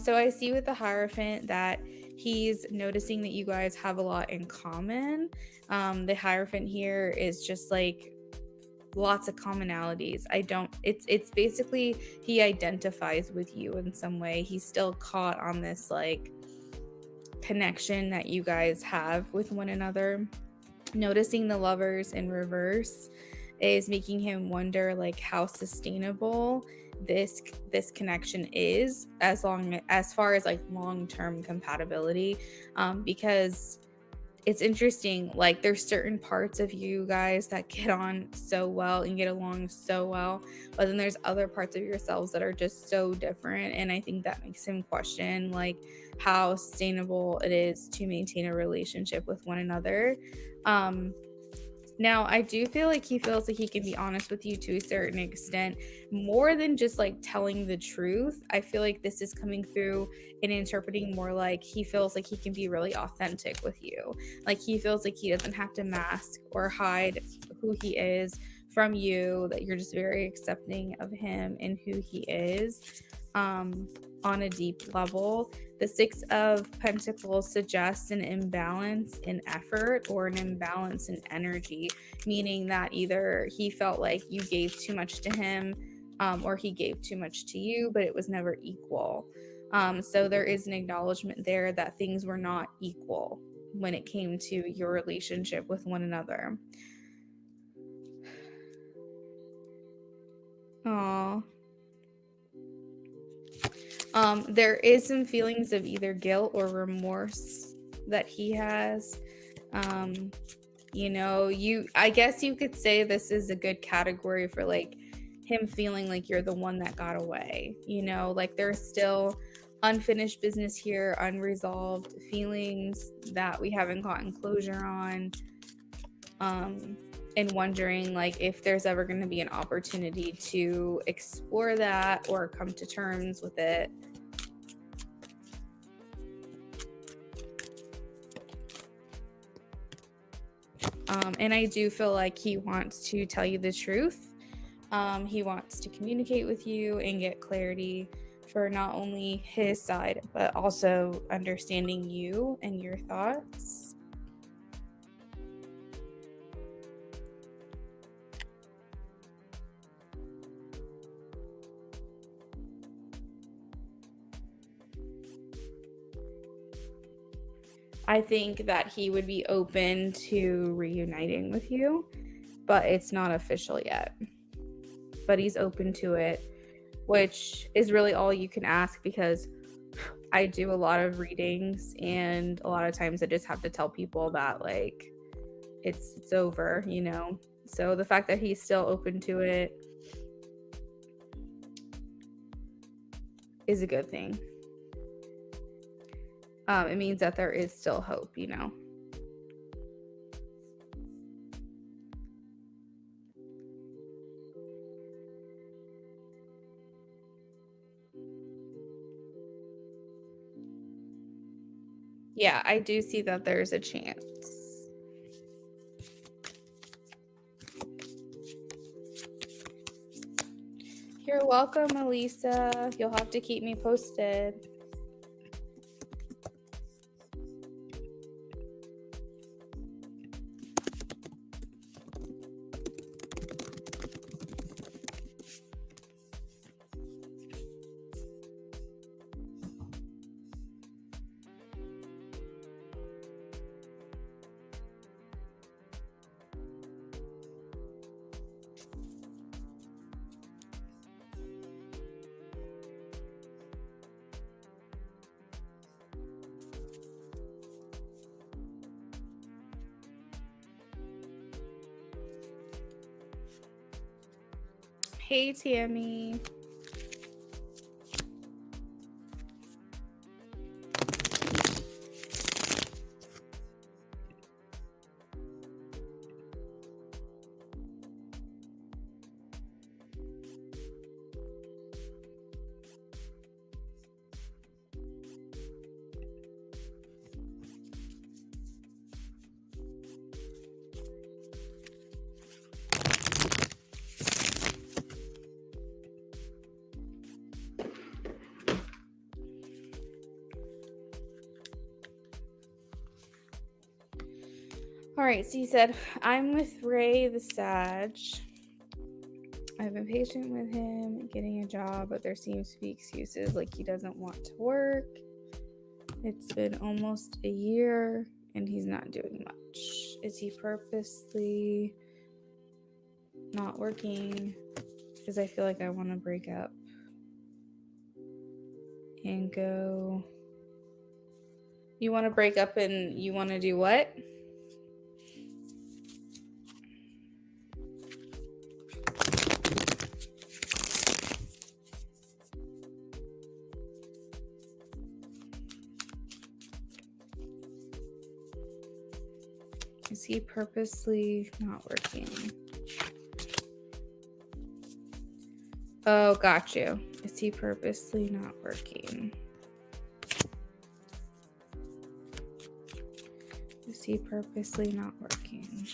So I see with the Hierophant that he's noticing that you guys have a lot in common. The Hierophant here is just like lots of commonalities. It's basically he identifies with you in some way. He's still caught on this like connection that you guys have with one another. Noticing the Lovers in reverse is making him wonder like how sustainable this connection is, as far as like long-term compatibility, because it's interesting, like there's certain parts of you guys that get on so well and get along so well, but then there's other parts of yourselves that are just so different, and I think that makes him question like how sustainable it is to maintain a relationship with one another. Now, I do feel like he feels like he can be honest with you to a certain extent, more than just like telling the truth. I feel like this is coming through and interpreting more like he feels like he can be really authentic with you. Like he feels like he doesn't have to mask or hide who he is from you, that you're just very accepting of him and who he is, on a deep level. The Six of Pentacles suggests an imbalance in effort or an imbalance in energy, meaning that either he felt like you gave too much to him, or he gave too much to you, but it was never equal. So there is an acknowledgement there that things were not equal when it came to your relationship with one another. Aww. There is some feelings of either guilt or remorse that he has. I guess you could say this is a good category for like him feeling like you're the one that got away. Like there's still unfinished business here, unresolved feelings that we haven't gotten closure on. And wondering like if there's ever going to be an opportunity to explore that or come to terms with it. And I do feel like he wants to tell you the truth. He wants to communicate with you and get clarity for not only his side, but also understanding you and your thoughts. I think that he would be open to reuniting with you, but it's not official yet. But he's open to it, which is really all you can ask, because I do a lot of readings and a lot of times I just have to tell people that like it's over, So the fact that he's still open to it is a good thing. It means that there is still hope, Yeah, I do see that there's a chance. You're welcome, Elisa. You'll have to keep me posted. Hey, Tammy. All right, so you said, I'm with Ray the Sag. I've been patient with him getting a job, but there seems to be excuses like he doesn't want to work. It's been almost a year and he's not doing much. Is he purposely not working? Because I feel like I want to break up and go. You want to break up and you want to do what? Is he purposely not working? Oh, got you. Is he purposely not working? Is he purposely not working?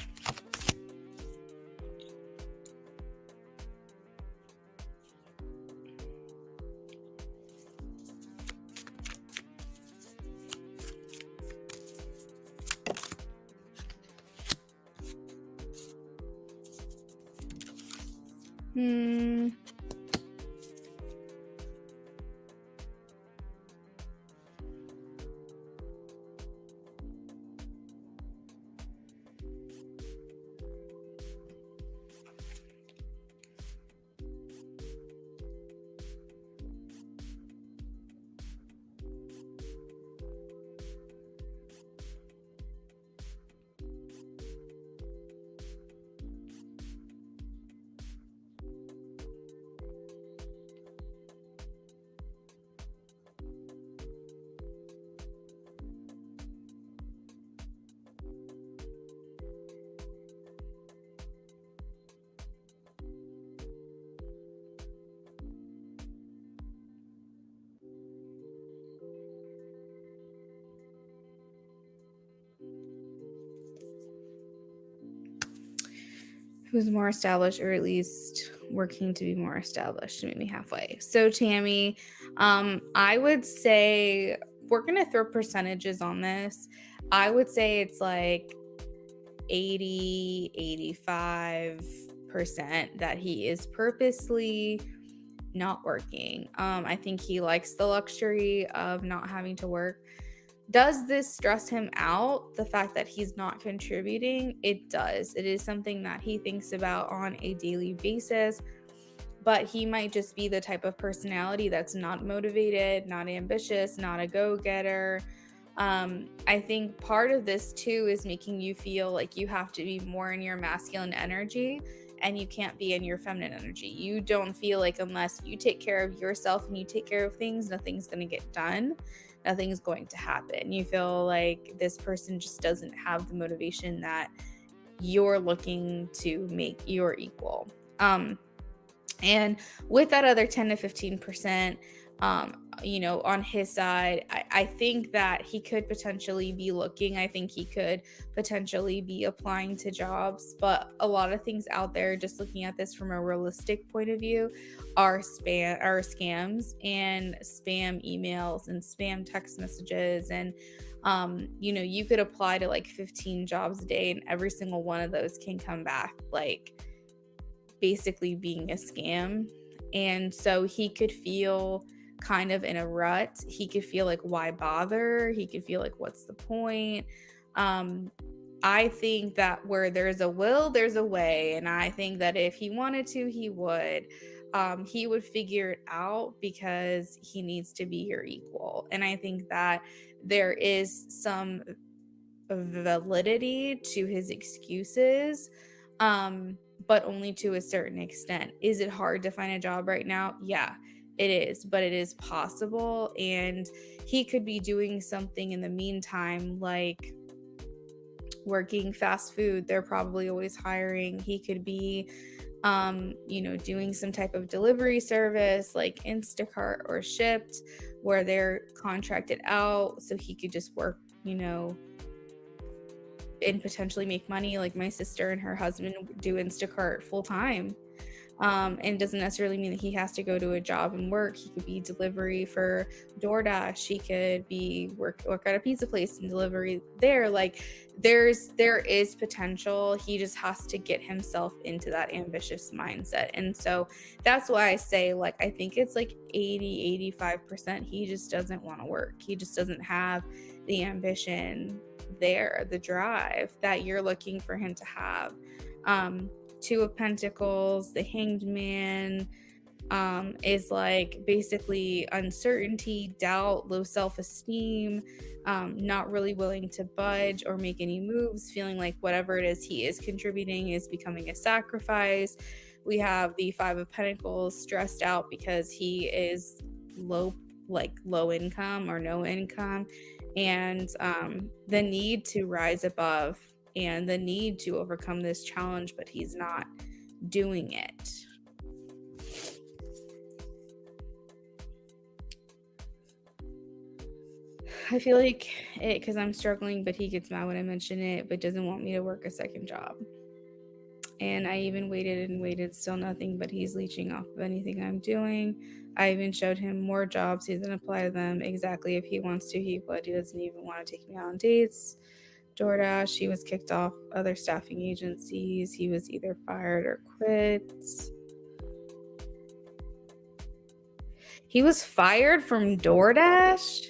Who's more established, or at least working to be more established, to meet me halfway. So Tammy, I would say, we're gonna throw percentages on this. I would say it's like 80-85% that he is purposely not working. I think he likes the luxury of not having to work. Does this stress him out, the fact that he's not contributing? It does. It is something that he thinks about on a daily basis, but he might just be the type of personality that's not motivated, not ambitious, not a go-getter. I think part of this too is making you feel like you have to be more in your masculine energy and you can't be in your feminine energy. You don't feel like unless you take care of yourself and you take care of things, nothing's going to get done. Nothing's going to happen. You feel like this person just doesn't have the motivation that you're looking to make your equal. And with that other 10 to 15%, on his side, I think that he could potentially be looking. I think he could potentially be applying to jobs, but a lot of things out there, just looking at this from a realistic point of view, are scams and spam emails and spam text messages. And you could apply to like 15 jobs a day and every single one of those can come back like basically being a scam. And so he could feel kind of in a rut. He could feel like, why bother? He could feel like, what's the point? I think that where there's a will, there's a way. And I think that if he wanted to, he would. He would figure it out because he needs to be your equal. And I think that there is some validity to his excuses. but only to a certain extent. Is it hard to find a job right now? Yeah, it is, but it is possible. And he could be doing something in the meantime, like working fast food. They're probably always hiring. He could be doing some type of delivery service like Instacart or Shipped, where they're contracted out, so he could just work, and potentially make money. Like my sister and her husband do Instacart full time. And it doesn't necessarily mean that he has to go to a job and work. He could be delivery for DoorDash. He could be work at a pizza place and delivery there. Like there is potential. He just has to get himself into that ambitious mindset. And so that's why I say, like, I think it's like 80-85%. He just doesn't want to work. He just doesn't have the ambition there, the drive that you're looking for him to have. Two of Pentacles, the Hanged Man, is like basically uncertainty, doubt, low self-esteem, not really willing to budge or make any moves, feeling like whatever it is he is contributing is becoming a sacrifice. We have the Five of Pentacles, stressed out because he is low income or no income, and the need to rise above and the need to overcome this challenge, but he's not doing it. I feel like it, because I'm struggling, but he gets mad when I mention it, but doesn't want me to work a second job. And I even waited and waited, still nothing, but he's leeching off of anything I'm doing. I even showed him more jobs. He doesn't apply to them exactly if he wants to, but he doesn't even want to take me out on dates. DoorDash, he was kicked off other staffing agencies. He was either fired or quit. He was fired from DoorDash?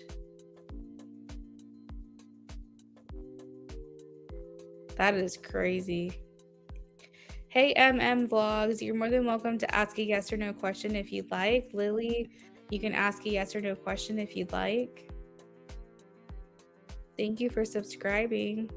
That is crazy. Hey, Vlogs, you're more than welcome to ask a yes or no question if you'd like. Lily, you can ask a yes or no question if you'd like. Thank you for subscribing.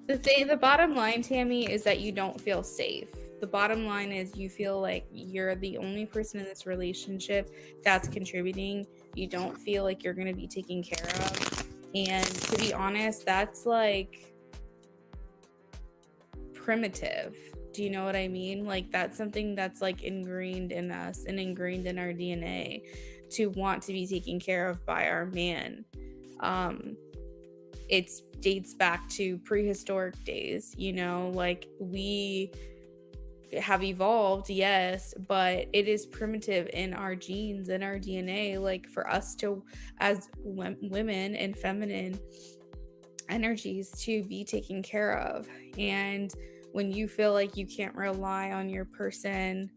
The bottom line, Tammy, is that you don't feel safe. The bottom line is you feel like you're the only person in this relationship that's contributing. You don't feel like you're going to be taken care of. And to be honest, that's like primitive. Do you know what I mean? Like that's something that's like ingrained in us and ingrained in our DNA to want to be taken care of by our man. It dates back to prehistoric days, like we have evolved, yes, but it is primitive in our genes and our DNA, like for us to, as women and feminine energies, to be taken care of. And when you feel like you can't rely on your person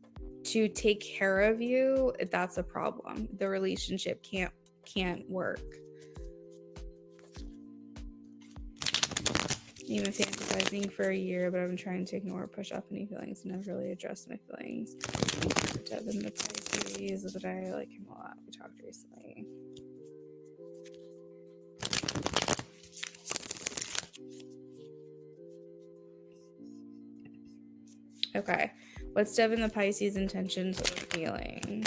to take care of you, that's a problem. The relationship can't work. Even fantasizing for a year, but I've been trying to ignore or push off any feelings and never really addressed my feelings. Devin the Pisces, but I like him a lot. We talked recently. Okay. What's Devin the Pisces' intentions or feelings?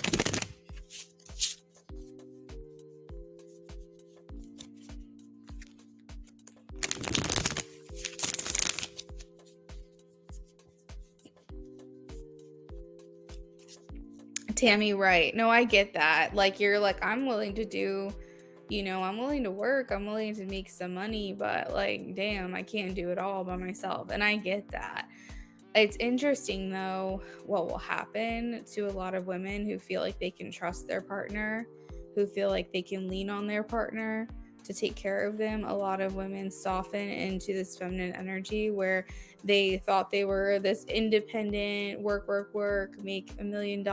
Tammy, right. No, I get that. Like, you're like, I'm willing to do, I'm willing to work. I'm willing to make some money, but like, damn, I can't do it all by myself. And I get that. It's interesting, though, what will happen to a lot of women who feel like they can trust their partner, who feel like they can lean on their partner to take care of them. A lot of women soften into this feminine energy where they thought they were this independent, work, make $1 million.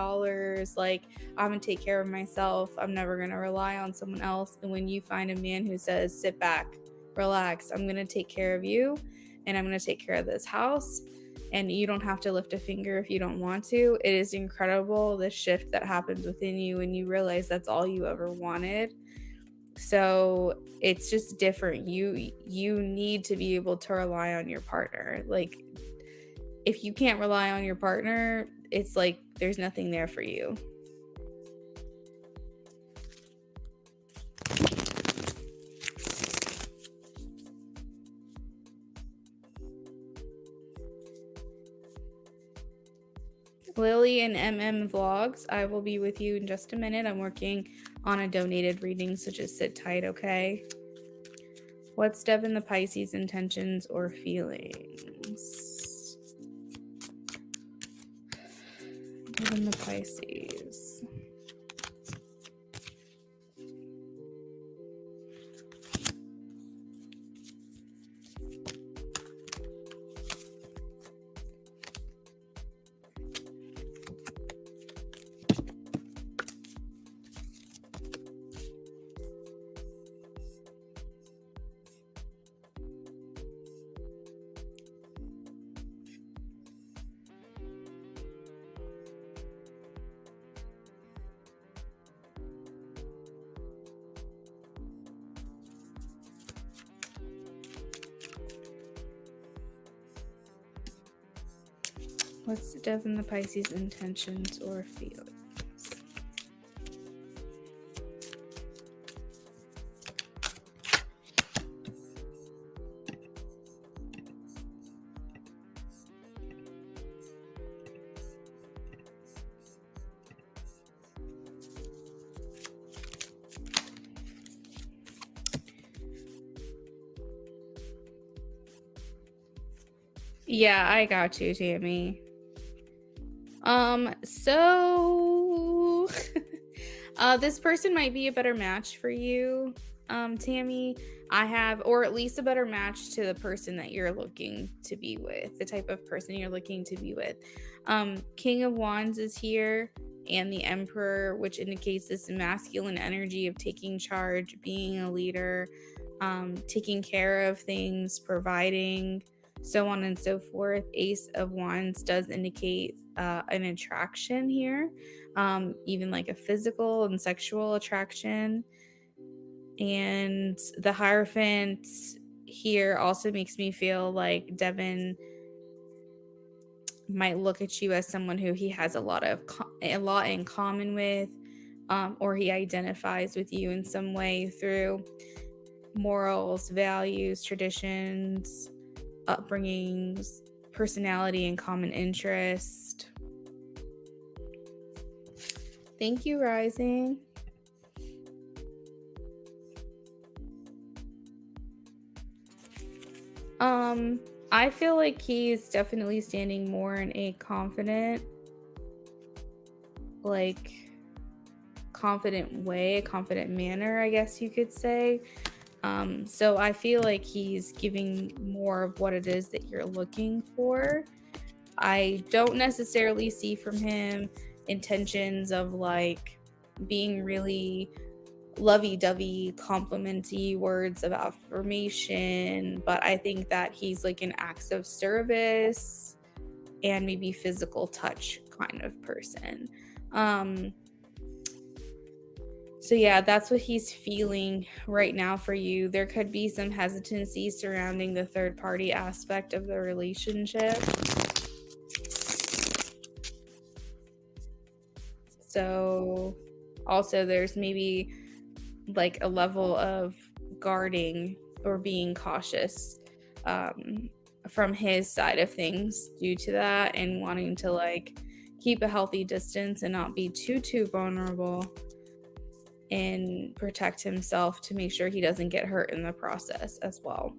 Like, I'm going to take care of myself. I'm never going to rely on someone else. And when you find a man who says, sit back, relax, I'm going to take care of you, and I'm going to take care of this house, and you don't have to lift a finger if you don't want to. It is incredible the shift that happens within you when you realize that's all you ever wanted. So it's just different. You need to be able to rely on your partner. Like, if you can't rely on your partner, it's like there's nothing there for you. Lily and MM Vlogs, I will be with you in just a minute. I'm working on a donated reading, so just sit tight, okay? What's Devin the Pisces' intentions or feelings? Devin the Pisces. What's Devin the Pisces' intentions or feelings? Yeah, I got you, Tammy. So this person might be a better match for you, Tammy. Or at least a better match to the person that you're looking to be with, the type of person you're looking to be with. King of Wands is here, and the Emperor, which indicates this masculine energy of taking charge, being a leader, taking care of things, providing, so on and so forth. Ace of Wands does indicate an attraction here, even like a physical and sexual attraction. And the Hierophant here also makes me feel like Devin might look at you as someone who he has a lot in common with, or he identifies with you in some way through morals, values, traditions, upbringings, personality, and common interest. Thank you, Rising. I feel like he's definitely standing more in a confident way, a confident manner, I guess you could say. So I feel like he's giving more of what it is that you're looking for. I don't necessarily see from him intentions of like being really lovey-dovey, complimenty words of affirmation, but I think that he's like an acts of service and maybe physical touch kind of person. So yeah, that's what he's feeling right now for you. There could be some hesitancy surrounding the third party aspect of the relationship. So also there's maybe like a level of guarding or being cautious from his side of things due to that, and wanting to like keep a healthy distance and not be too vulnerable and protect himself to make sure he doesn't get hurt in the process as well.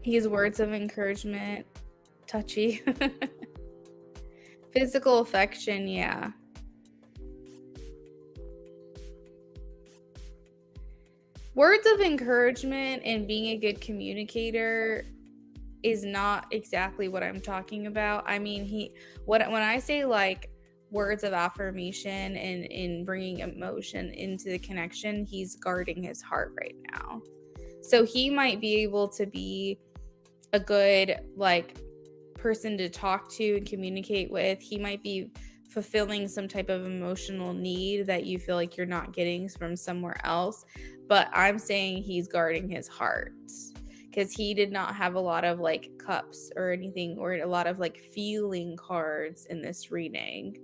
He's words of encouragement, touchy. Physical affection, yeah. Words of encouragement and being a good communicator is not exactly what I'm talking about. I mean, when I say like words of affirmation and in bringing emotion into the connection, he's guarding his heart right now. So he might be able to be a good like person to talk to and communicate with. He might be fulfilling some type of emotional need that you feel like you're not getting from somewhere else. But I'm saying he's guarding his heart because he did not have a lot of like cups or anything or a lot of like feeling cards in this reading.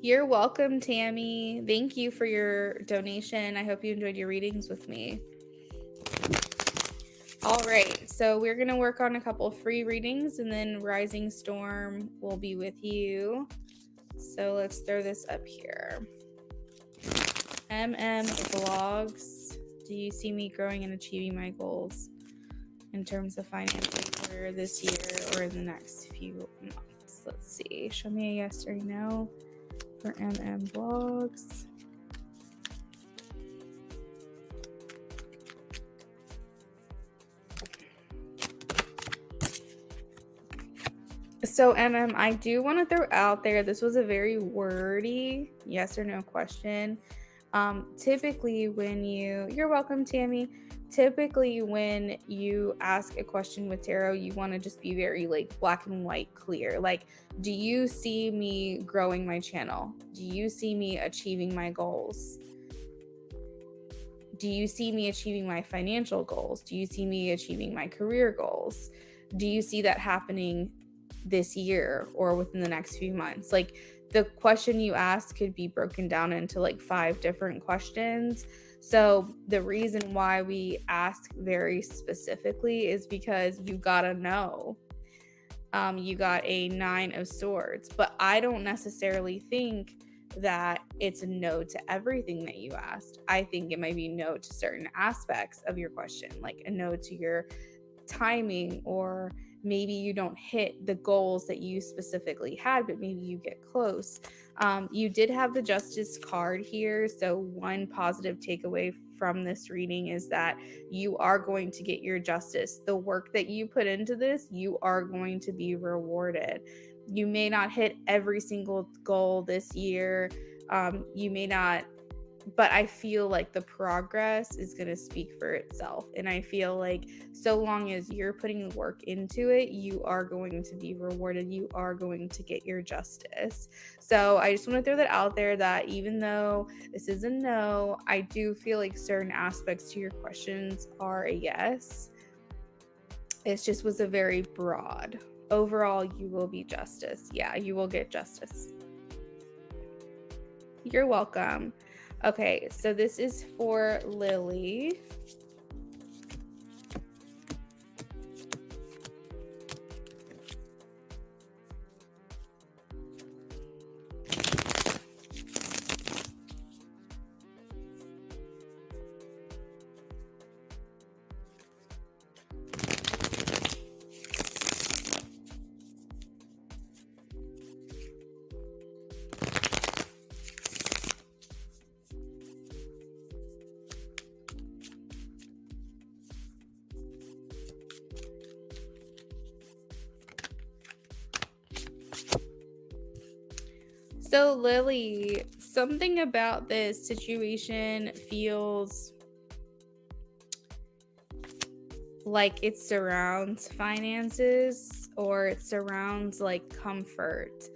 You're welcome, Tammy. Thank you for your donation. I hope you enjoyed your readings with me. All right, so we're going to work on a couple free readings and then Rising Storm will be with you. So let's throw this up here. Vlogs. Do you see me growing and achieving my goals in terms of financing for this year or in the next few months? Let's see. Show me a yes or no for Vlogs. So I do want to throw out there, this was a very wordy yes or no question. Typically when you're welcome, Tammy. Typically when you ask a question with tarot, you want to just be very like black and white clear. Like, do you see me growing my channel? Do you see me achieving my goals? Do you see me achieving my financial goals? Do you see me achieving my career goals? Do you see that happening this year or within the next few months? Like, the question you ask could be broken down into like 5 different questions. So the reason why we ask very specifically is because you gotta know. You got a 9 of Swords, but I don't necessarily think that it's a no to everything that you asked. I think it might be no to certain aspects of your question, like a no to your timing, or maybe you don't hit the goals that you specifically had, but maybe you get close. You did have the Justice card here, so one positive takeaway from this reading is that you are going to get your justice. The work that you put into this, you are going to be rewarded. You may not hit every single goal this year. You may not, but I feel like the progress is going to speak for itself. And I feel like so long as you're putting the work into it, you are going to be rewarded. You are going to get your justice. So I just want to throw that out there, that even though this is a no, I do feel like certain aspects to your questions are a yes. It just was a very broad. Overall, you will be justice. Yeah, you will get justice. You're welcome. Okay, so this is for Lily. So Lily, something about this situation feels like it surrounds finances, or it surrounds like comfort.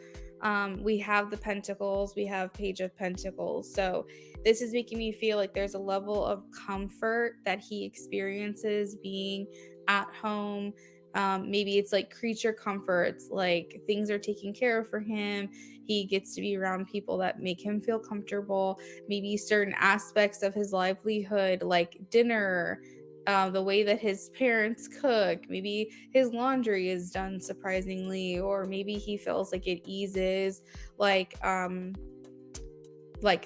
We have the Pentacles, we have Page of Pentacles. So this is making me feel like there's a level of comfort that he experiences being at home. Maybe it's like creature comforts, like things are taken care of for him. He gets to be around people that make him feel comfortable. Maybe certain aspects of his livelihood, like dinner, the way that his parents cook, maybe his laundry is done surprisingly, or maybe he feels like it eases like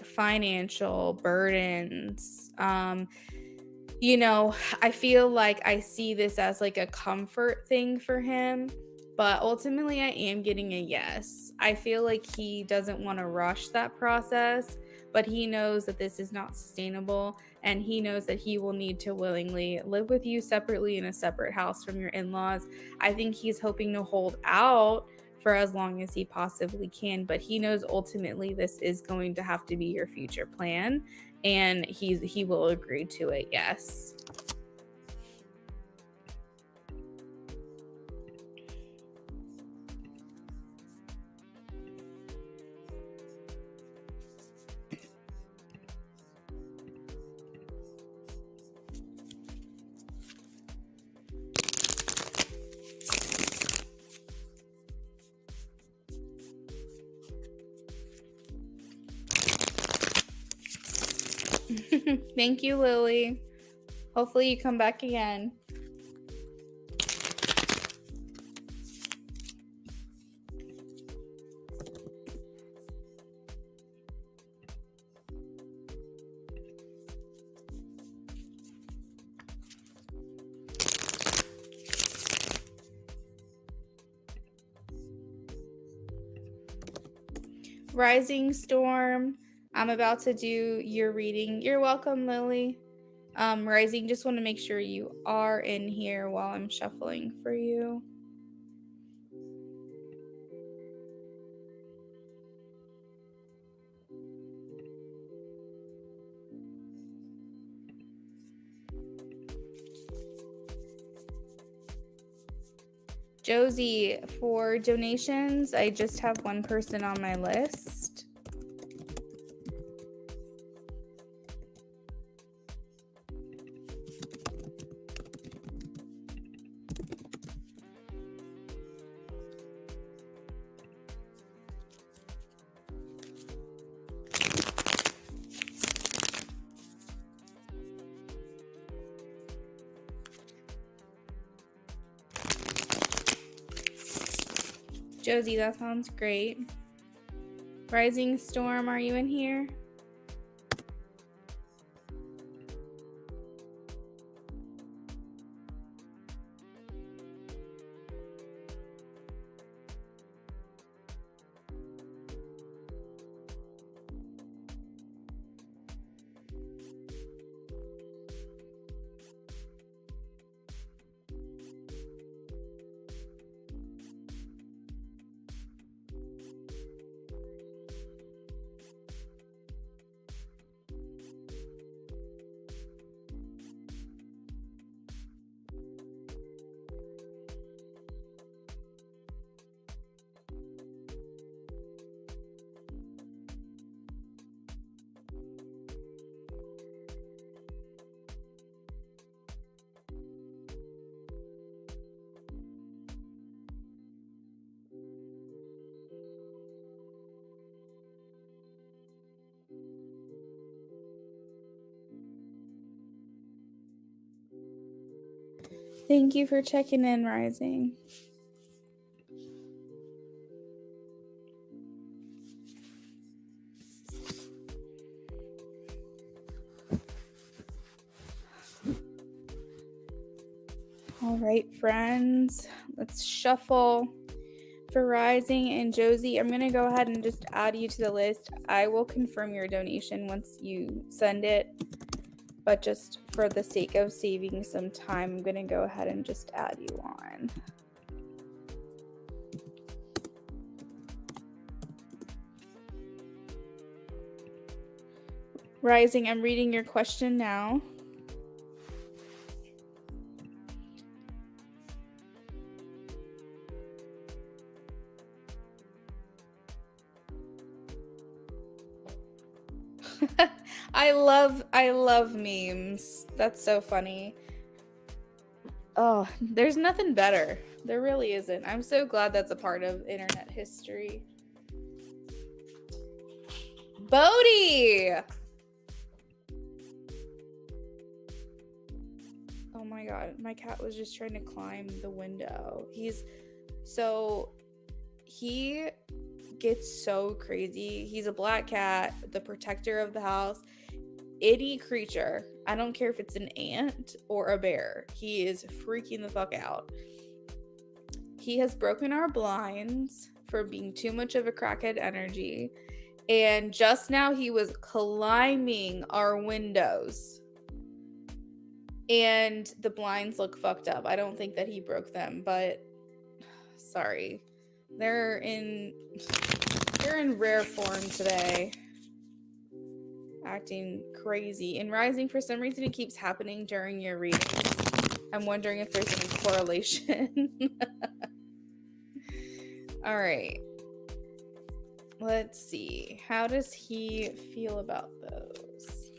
financial burdens. I feel like I see this as like a comfort thing for him, but ultimately I am getting a yes. I feel like he doesn't want to rush that process, but he knows that this is not sustainable, and he knows that he will need to willingly live with you separately in a separate house from your in-laws. I think he's hoping to hold out for as long as he possibly can, but he knows ultimately this is going to have to be your future plan, and he will agree to it. Yes. Thank you, Lily. Hopefully you come back again. Rising Storm, I'm about to do your reading. You're welcome, Lily. Rising, just want to make sure you are in here while I'm shuffling for you. Josie, for donations, I just have one person on my list. Josie, that sounds great. Rising Storm, are you in here? Thank you for checking in, Rising. All right, friends, let's shuffle. For Rising and Josie, I'm going to go ahead and just add you to the list. I will confirm your donation once you send it, but just for the sake of saving some time, I'm going to go ahead and just add you on. Rising, I'm reading your question now. I love memes. That's so funny. Oh, there's nothing better. There really isn't. I'm so glad that's a part of internet history. Bodhi! my god, my cat was just trying to climb the window. He gets so crazy. He's a black cat, the protector of the house. Itty creature. I don't care if it's an ant or a bear. He is freaking the fuck out. He has broken our blinds for being too much of a crackhead energy. And just now he was climbing our windows. And the blinds look fucked up. I don't think that he broke them, but sorry. They're in rare form today. Acting crazy. And rising, for some reason, it keeps happening during your readings. I'm wondering if there's any correlation. All right. Let's see. How does he feel about those?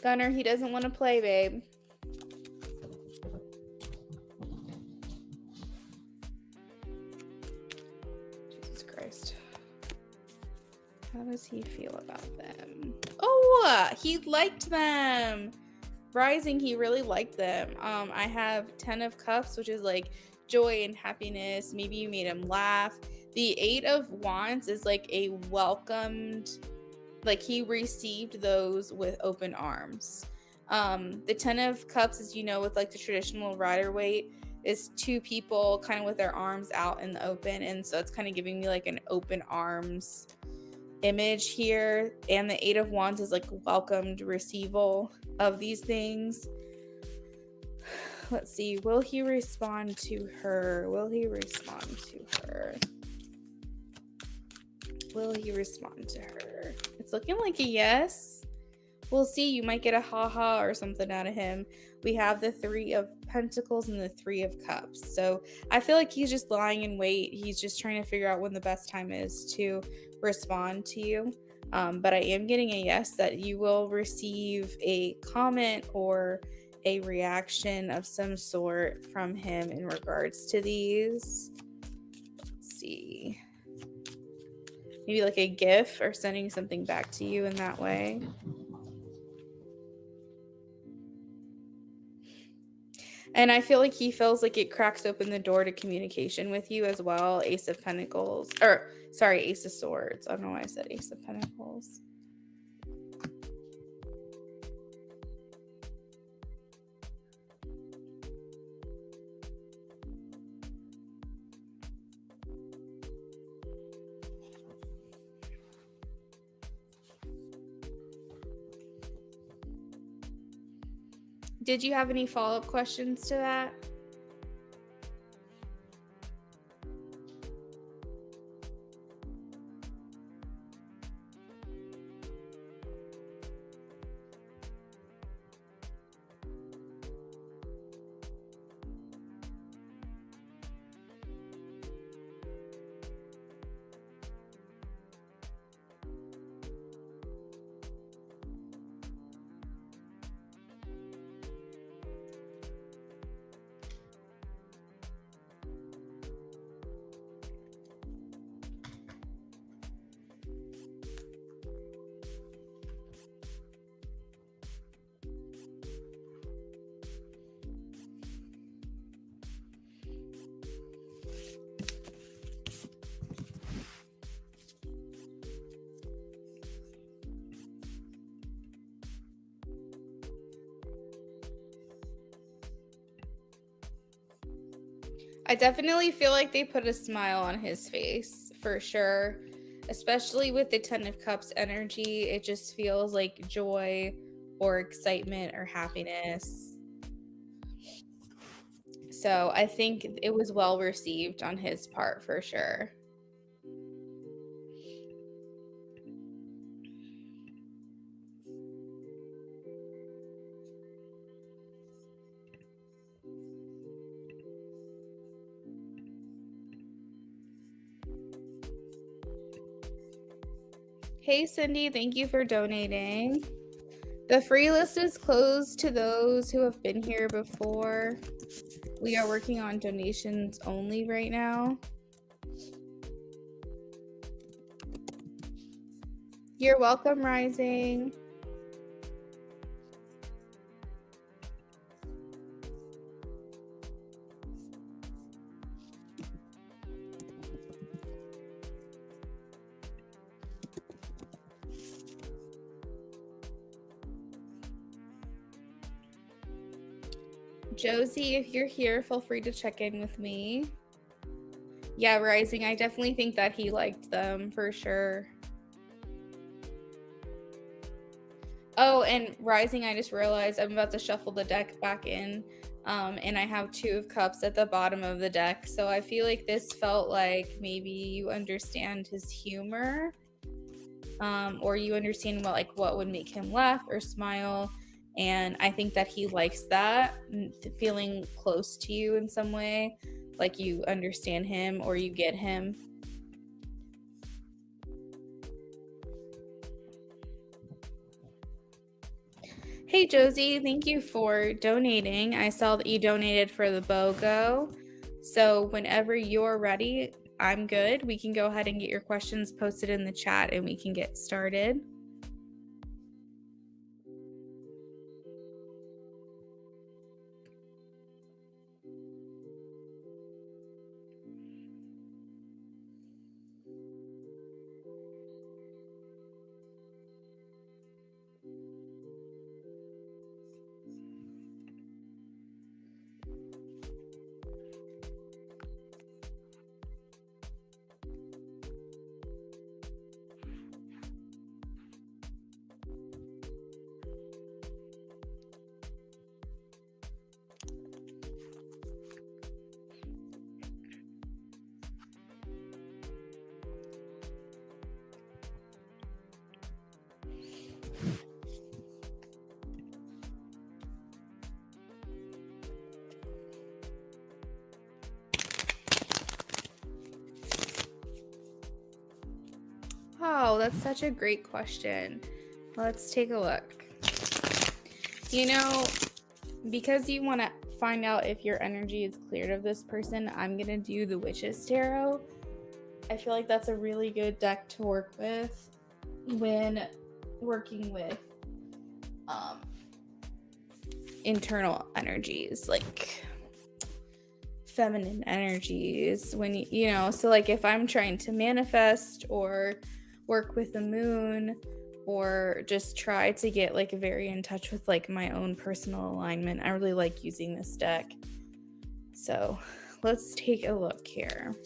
Gunner, he doesn't want to play, babe. Jesus Christ. How does he feel about them? Oh, he liked them. Rising, he really liked them. I have 10 of Cups, which is like joy and happiness. Maybe you made him laugh. The 8 of Wands is like a welcomed, like he received those with open arms. The 10 of Cups, as you know, with like the traditional Rider-Waite, is 2 people kind of with their arms out in the open, and so it's kind of giving me like an open arms image here. And the 8 of Wands is like welcomed receival of these things. Let's see, will he respond to her? Will he respond to her? Will he respond to her? It's looking like a yes. We'll see. You might get a haha or something out of him. We have the 3 of Pentacles and the 3 of Cups. So I feel like he's just lying in wait. He's just trying to figure out when the best time is to respond to you. But I am getting a yes, that you will receive a comment or a reaction of some sort from him in regards to these. Let's see. Maybe like a GIF or sending something back to you in that way. And I feel like he feels like it cracks open the door to communication with you as well. Ace of Pentacles. Or, sorry, Ace of Swords. I don't know why I said Ace of Pentacles. Did you have any follow-up questions to that? I definitely feel like they put a smile on his face, for sure. Especially with the 10 of Cups energy, it just feels like joy or excitement or happiness. So I think it was well received on his part, for sure. Hey, Cindy, thank you for donating. The free list is closed to those who have been here before. We are working on donations only right now. You're welcome, Rising. Josie, if you're here, feel free to check in with me. Yeah, Rising, I definitely think that he liked them for sure. Oh, and Rising, I just realized I'm about to shuffle the deck back in. And I have 2 of cups at the bottom of the deck. So I feel like this felt like maybe you understand his humor. Or you understand what would make him laugh or smile. And I think that he likes that, feeling close to you in some way, like you understand him or you get him. Hey Josie, thank you for donating. I saw that you donated for the BOGO. So whenever you're ready, I'm good. We can go ahead and get your questions posted in the chat and we can get started. Oh, that's such a great question. Let's take a look. You know, because you want to find out if your energy is cleared of this person, I'm going to do the Witch's Tarot. I feel like that's a really good deck to work with when working with internal energies, like feminine energies. When you know, so like if I'm trying to manifest or work with the moon or just try to get like very in touch with like my own personal alignment, I really like using this deck. So let's take a look here.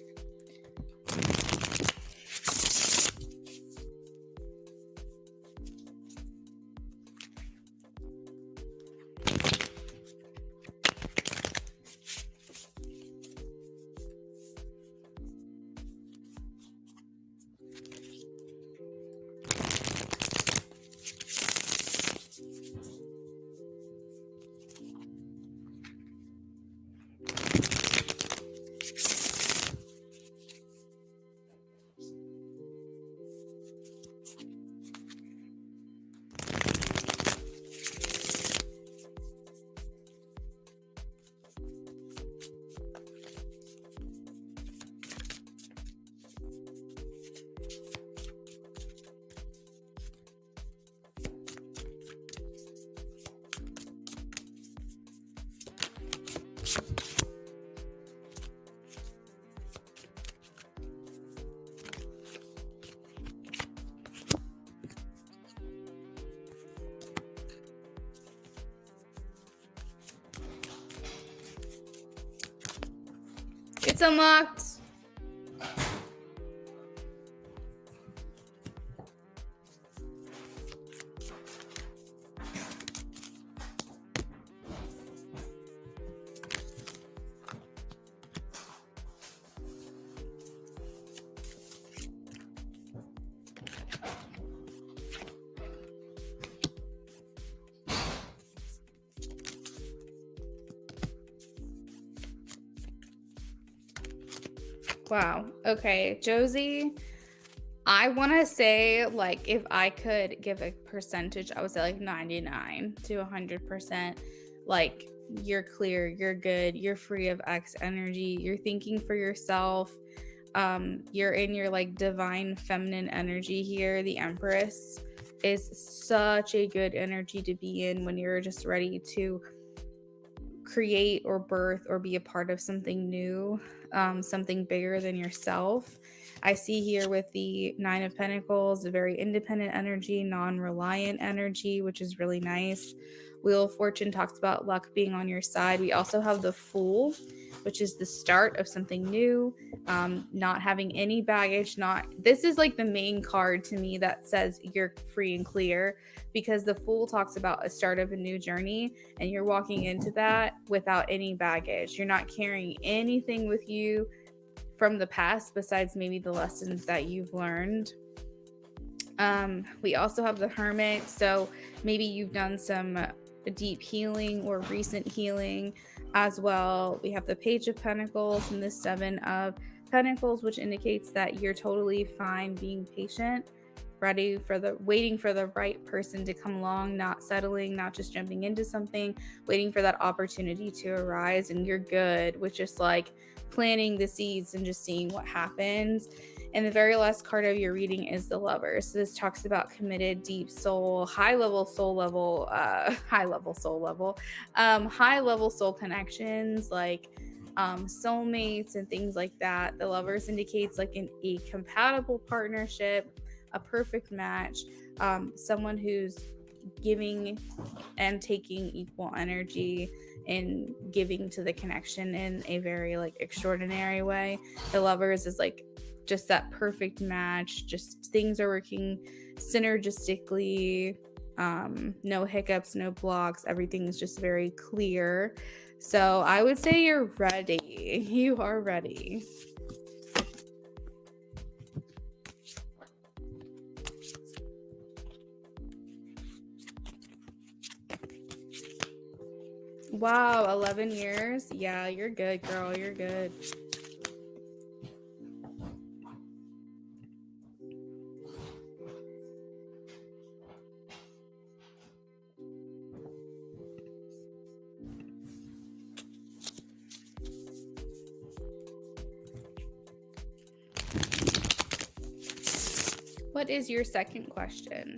It's unlocked. Wow. Okay, Josie, I want to say, like, if I could give a percentage, I would say like 99 to 100%. Like, you're clear, you're good, you're free of X energy, you're thinking for yourself. You're in your like divine feminine energy here. The Empress is such a good energy to be in when you're just ready to create or birth or be a part of something new, something bigger than yourself. I see here with the Nine of Pentacles, a very independent energy, non-reliant energy, which is really nice. Wheel of Fortune talks about luck being on your side. We also have the Fool, which is the start of something new, not having any baggage. This is like the main card to me that says you're free and clear, because the Fool talks about a start of a new journey, and you're walking into that without any baggage. You're not carrying anything with you from the past besides maybe the lessons that you've learned. We also have the Hermit, so maybe you've done some deep healing or recent healing as well. We have the Page of Pentacles and the Seven of Pentacles, which indicates that you're totally fine being patient, waiting for the right person to come along, not settling, not just jumping into something, waiting for that opportunity to arise. And you're good with just like planting the seeds and just seeing what happens. And the very last card of your reading is the Lover. So this talks about committed, deep soul, high level soul connections, like soulmates and things like that. The Lovers indicates like a compatible partnership, a perfect match, someone who's giving and taking equal energy and giving to the connection in a very like extraordinary way. The Lovers is like just that perfect match, just things are working synergistically, no hiccups, no blocks, everything's just very clear. So I would say you're ready. You are ready. Wow, 11 years? Yeah, you're good, girl. You're good. What is your second question?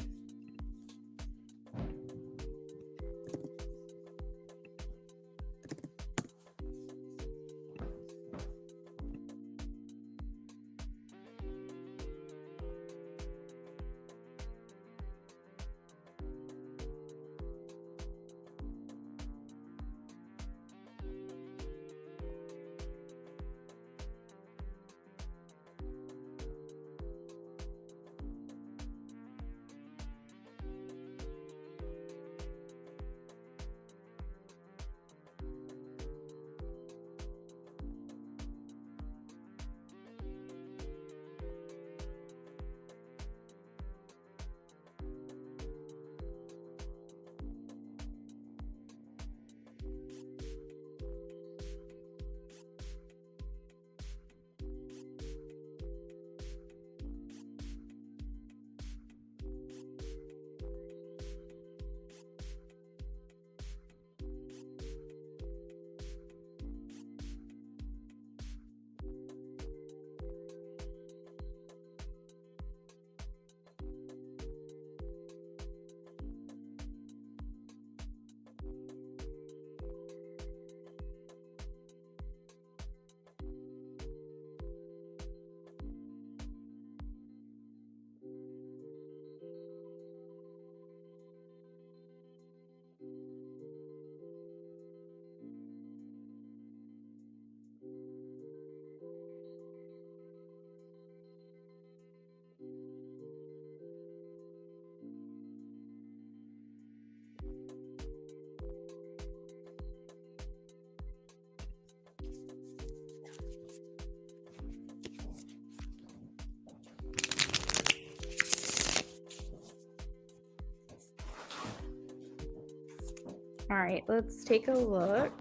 All right, let's take a look.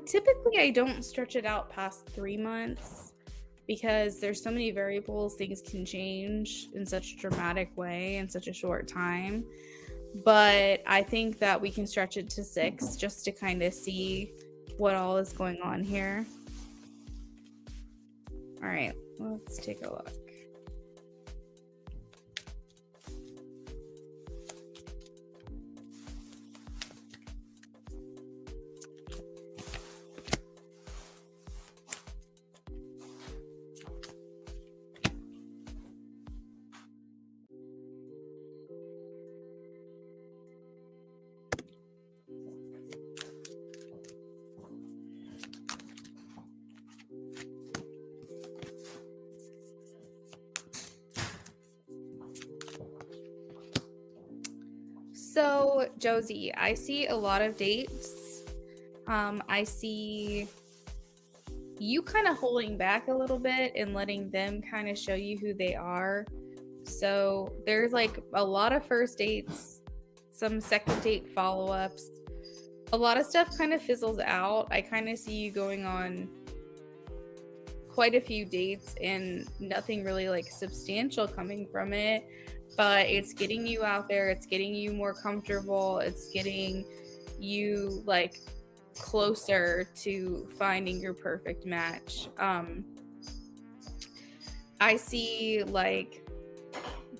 Typically I don't stretch it out past 3 months because there's so many variables, things can change in such a dramatic way in such a short time. But I think that we can stretch it to 6 just to kind of see what all is going on here. All right, let's take a look. So, Josie, I see a lot of dates. I see you kind of holding back a little bit and letting them kind of show you who they are. So, there's like a lot of first dates, some second date follow ups. A lot of stuff kind of fizzles out. I kind of see you going on quite a few dates and nothing really like substantial coming from it, but it's getting you out there, it's getting you more comfortable, it's getting you like closer to finding your perfect match. I see like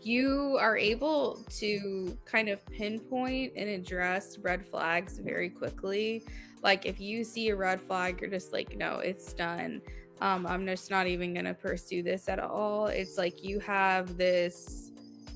you are able to kind of pinpoint and address red flags very quickly. Like if you see a red flag, you're just like, no, it's done. I'm just not even going to pursue this at all. It's like you have this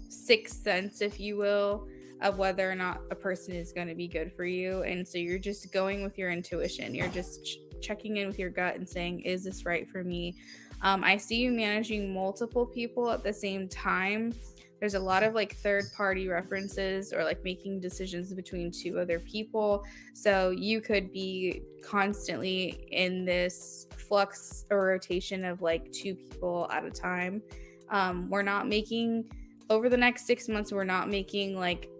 sixth sense, if you will, of whether or not a person is going to be good for you. And so you're just going with your intuition. You're just checking in with your gut and saying, is this right for me? I see you managing multiple people at the same time. There's a lot of like third party references or like making decisions between two other people. So you could be constantly in this flux or rotation of like two people at a time. We're not making, over the next 6 months, we're not making like,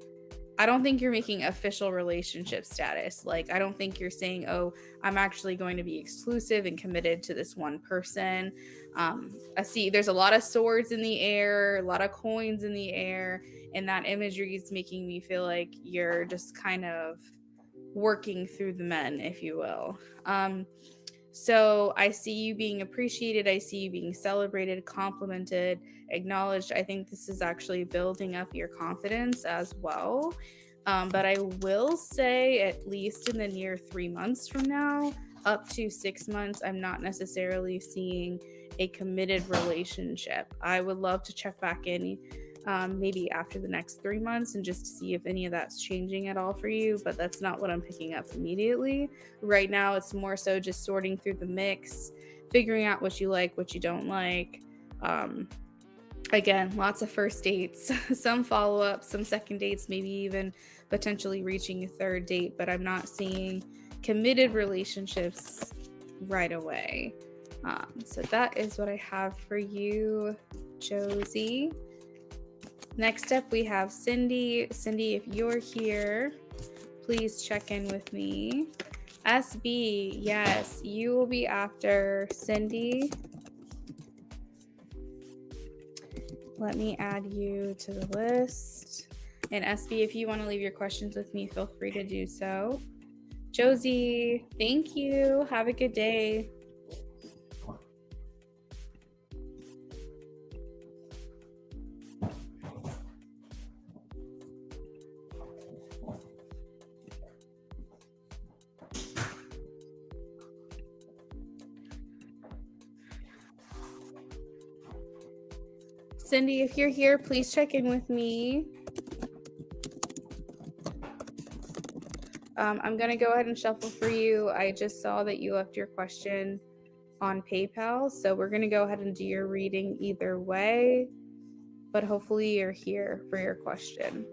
I don't think you're making official relationship status. Like, I don't think you're saying, oh, I'm actually going to be exclusive and committed to this one person. I see there's a lot of swords in the air, a lot of coins in the air, and that imagery is making me feel like you're just kind of working through the men, if you will. So I see you being appreciated. I see you being celebrated, complimented, acknowledged. I think this is actually building up your confidence as well. But I will say, at least in the near 3 months from now, up to 6 months, I'm not necessarily seeing a committed relationship. I would love to check back in maybe after the next 3 months and just see if any of that's changing at all for you, but that's not what I'm picking up immediately. Right now, it's more so just sorting through the mix, figuring out what you like, what you don't like. Again, lots of first dates, some follow-ups, some second dates, maybe even potentially reaching a third date, but I'm not seeing committed relationships right away. So that is what I have for you, Josie. Next up, we have Cindy. Cindy, if you're here, please check in with me. SB, yes, you will be after Cindy. Let me add you to the list. And SB, if you want to leave your questions with me, feel free to do so. Josie, thank you. Have a good day. Cindy, if you're here, please check in with me. I'm going to go ahead and shuffle for you. I just saw that you left your question on PayPal, so we're going to go ahead and do your reading either way, but hopefully you're here for your question.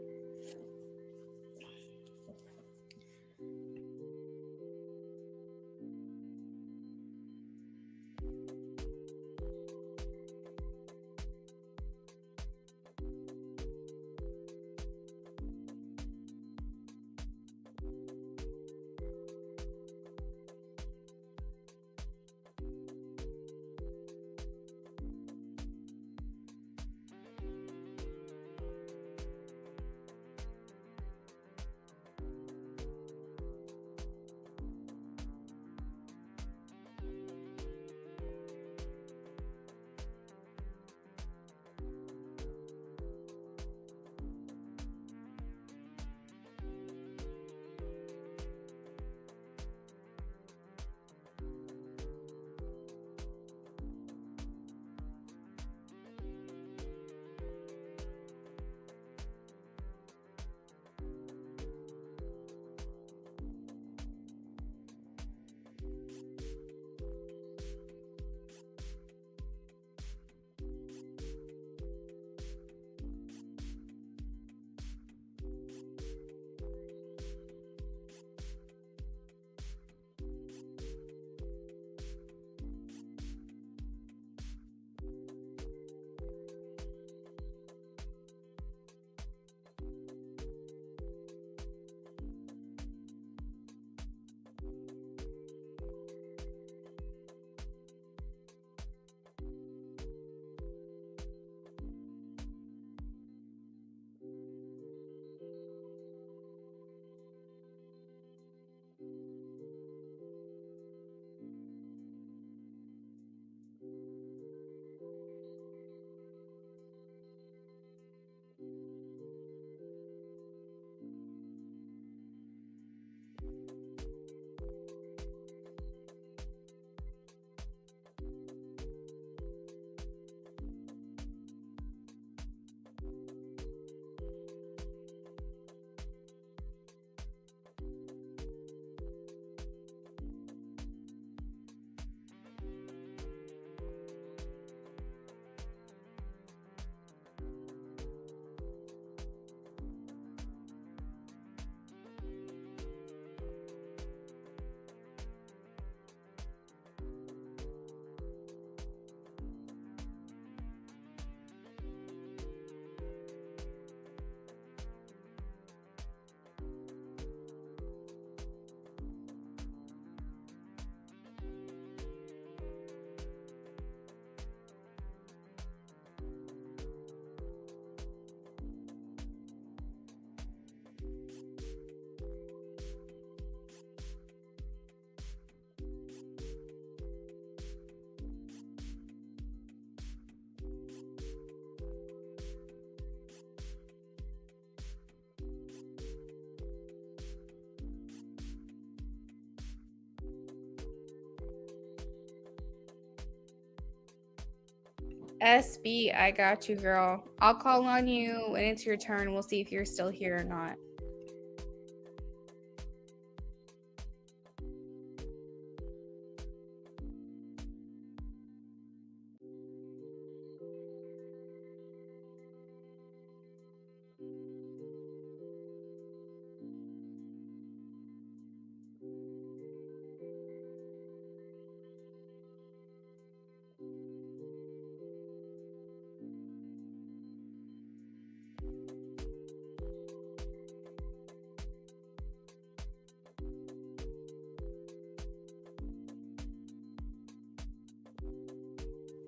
SB, I got you, girl. I'll call on you when it's your turn. We'll see if you're still here or not.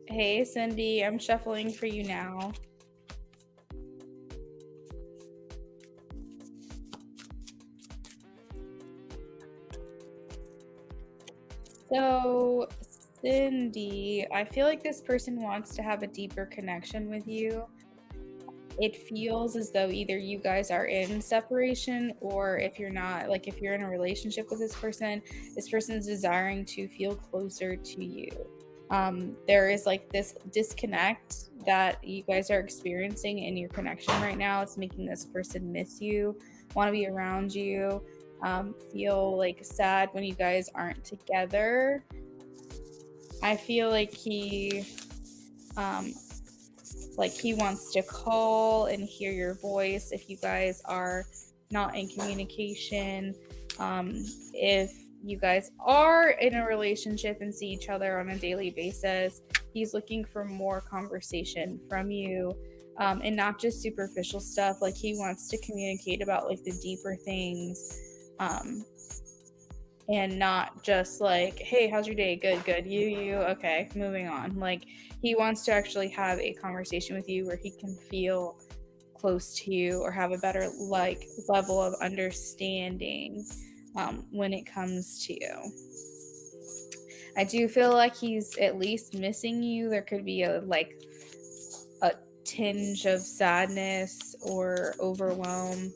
Hey, Cindy, I'm shuffling for you now. So, Cindy, I feel like this person wants to have a deeper connection with you. It feels as though either you guys are in separation, or if you're not, like if you're in a relationship with this person's desiring to feel closer to you. There is like this disconnect that you guys are experiencing in your connection right now. It's making this person miss you, want to be around you, feel like sad when you guys aren't together. I feel um, like he wants to call and hear your voice if you guys are not in communication. If you guys are in a relationship and see each other on a daily basis, he's looking for more conversation from you, and not just superficial stuff. Like he wants to communicate about like the deeper things, and not just like, hey, how's your day? Good. You, okay, moving on. Like he wants to actually have a conversation with you where he can feel close to you or have a better like level of understanding, when it comes to you. I do feel like he's at least missing you. There could be a tinge of sadness or overwhelm,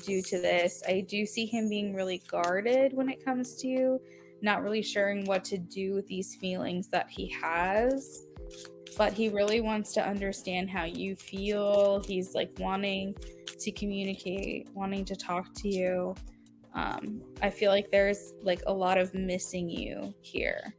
due to this. I do see him being really guarded when it comes to you, not really sure what to do with these feelings that he has, but he really wants to understand how you feel. He's like wanting to communicate, wanting to talk to you. I feel like there's like a lot of missing you here.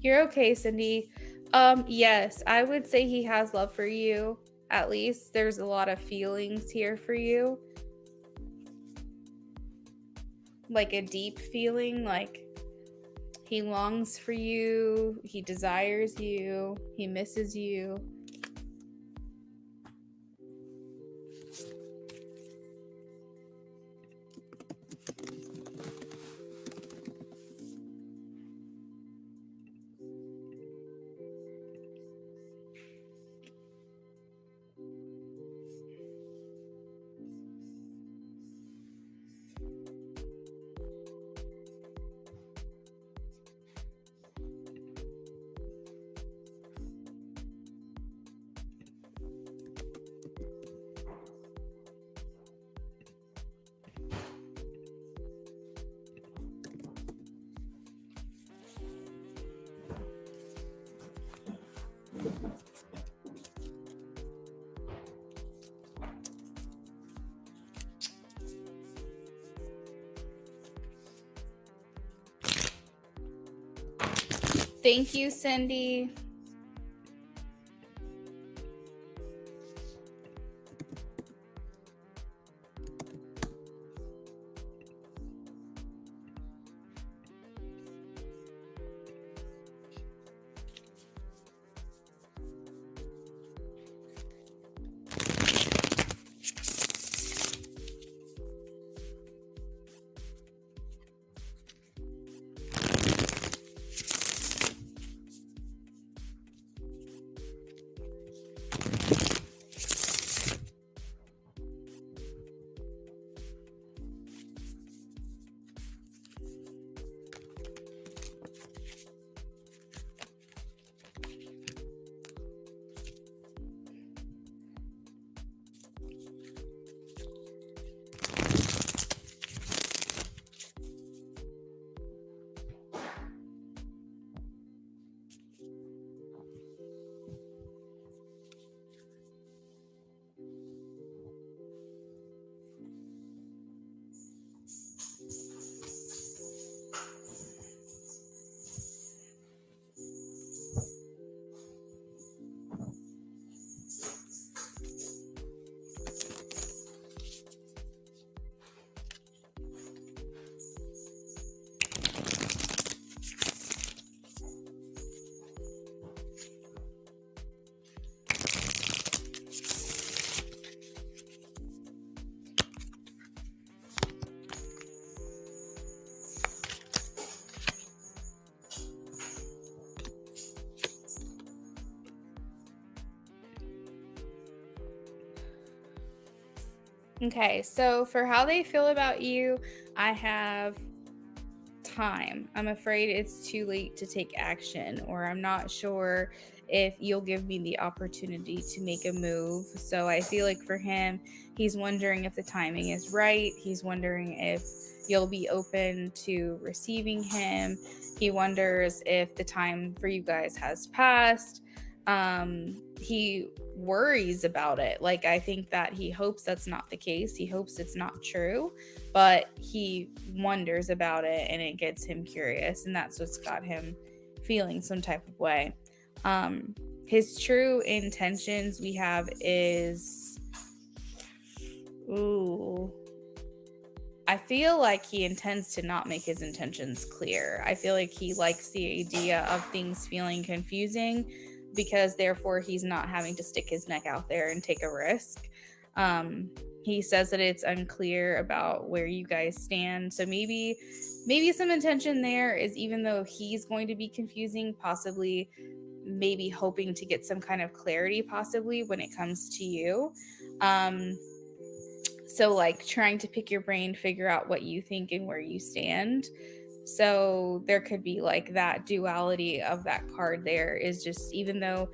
You're okay, Cindy. Yes, I would say he has love for you. At least there's a lot of feelings here for you. Like a deep feeling, like he longs for you, he desires you, he misses you. Thank you, Cindy. Okay, so for how they feel about you, I have time. I'm afraid it's too late to take action, or I'm not sure if you'll give me the opportunity to make a move. So I feel like for him, he's wondering if the timing is right. He's wondering if you'll be open to receiving him. He wonders if the time for you guys has passed. He worries about it. Like, I think that he hopes that's not the case. He hopes it's not true, but he wonders about it and it gets him curious, and that's what's got him feeling some type of way. His true intentions we have is, ooh, I feel like he intends to not make his intentions clear. I feel like he likes the idea of things feeling confusing because therefore he's not having to stick his neck out there and take a risk. He says that it's unclear about where you guys stand. So maybe some intention there is, even though he's going to be confusing, possibly maybe hoping to get some kind of clarity possibly when it comes to you. So like trying to pick your brain, figure out what you think and where you stand. So there could be like that duality of that card there, is just, even though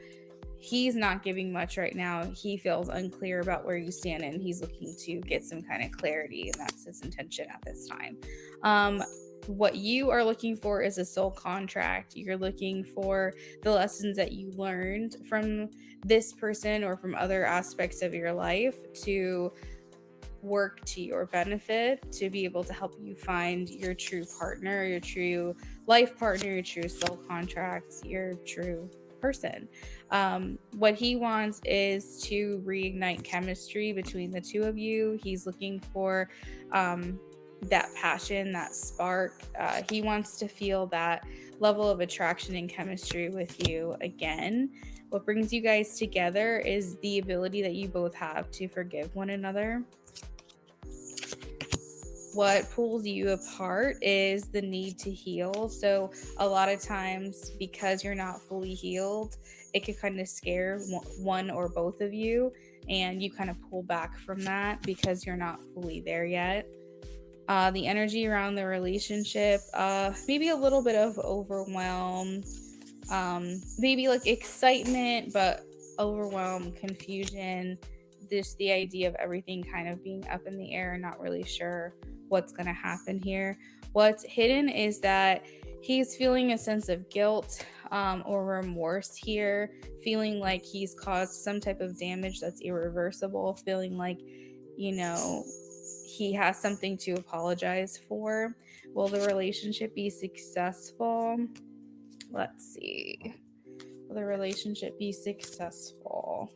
he's not giving much right now, he feels unclear about where you stand and he's looking to get some kind of clarity, and that's his intention at this time. What you are looking for is a soul contract. You're looking for the lessons that you learned from this person or from other aspects of your life to work to your benefit, to be able to help you find your true partner, your true life partner, your true soul contracts, your true person. What he wants is to reignite chemistry between the two of you. He's looking for that passion, that spark. He wants to feel that level of attraction and chemistry with you again. What brings you guys together is the ability that you both have to forgive one another. What pulls you apart is the need to heal. So a lot of times, because you're not fully healed, it could kind of scare one or both of you, and you kind of pull back from that because you're not fully there yet. The energy around the relationship, maybe a little bit of overwhelm, maybe like excitement, but overwhelm, confusion, just the idea of everything kind of being up in the air and not really sure what's going to happen here. What's hidden is that he's feeling a sense of guilt or remorse here, feeling like he's caused some type of damage that's irreversible, feeling like, you know, he has something to apologize for. Will the relationship be successful? Let's see. Will the relationship be successful?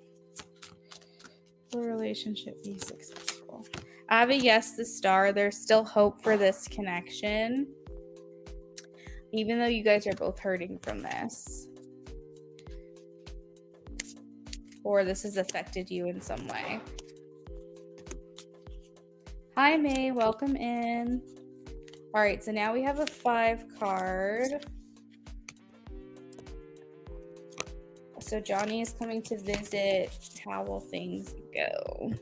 Will the relationship be successful? I have a yes, the star. There's still hope for this connection, even though you guys are both hurting from this, or this has affected you in some way. Hi, May. Welcome in. All right, so now we have a 5 card. So Johnny is coming to visit. How will things go?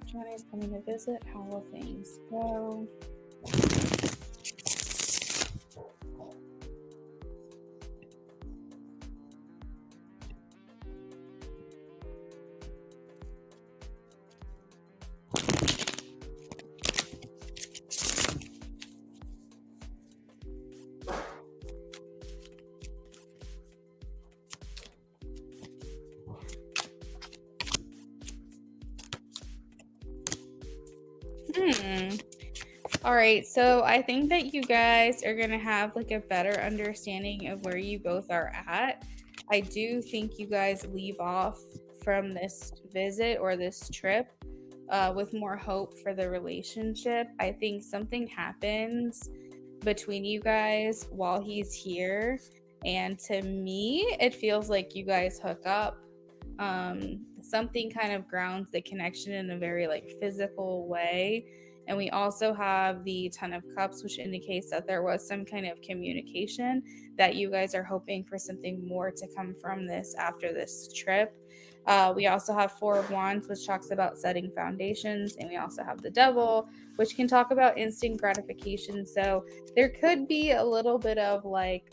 Johnny's coming to visit. How will things go? All right, so I think that you guys are going to have like a better understanding of where you both are at. I do think you guys leave off from this visit or this trip with more hope for the relationship. I think something happens between you guys while he's here, and to me, it feels like you guys hook up. Something kind of grounds the connection in a very like physical way. And we also have the Ten of Cups, which indicates that there was some kind of communication, that you guys are hoping for something more to come from this after this trip. We also have Four of Wands, which talks about setting foundations. And we also have the Devil, which can talk about instant gratification. So there could be a little bit of like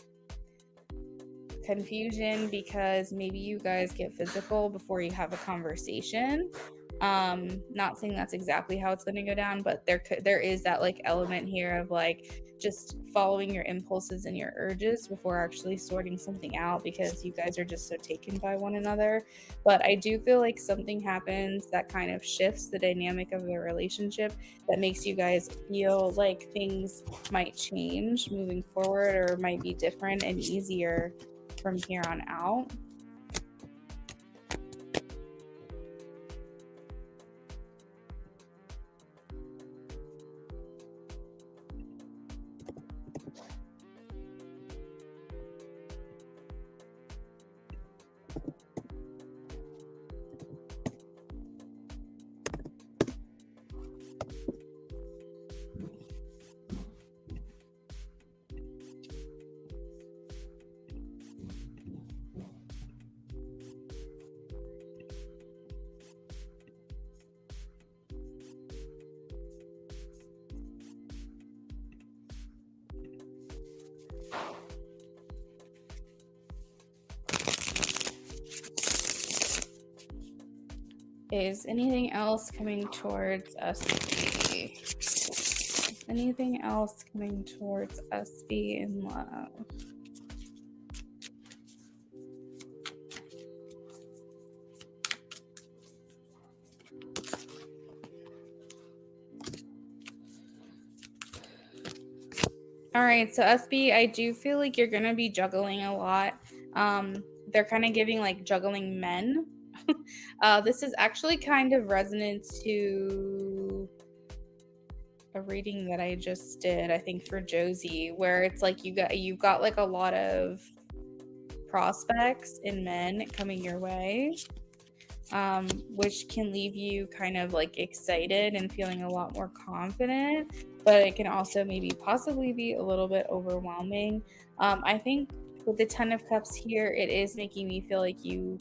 confusion because maybe you guys get physical before you have a conversation. Not saying that's exactly how it's going to go down, but there is that like element here of like just following your impulses and your urges before actually sorting something out, because you guys are just so taken by one another. But I do feel like something happens that kind of shifts the dynamic of the relationship, that makes you guys feel like things might change moving forward, or might be different and easier from here on out. Is anything else coming towards SB? Anything else coming towards SB in love? All right, so SB, I do feel like you're going to be juggling a lot. They're kind of giving like juggling men. This is actually kind of resonant to a reading that I just did, I think for Josie, where it's like you've got like a lot of prospects in men coming your way, which can leave you kind of like excited and feeling a lot more confident, but it can also maybe possibly be a little bit overwhelming. I think with the Ten of Cups here, it is making me feel like you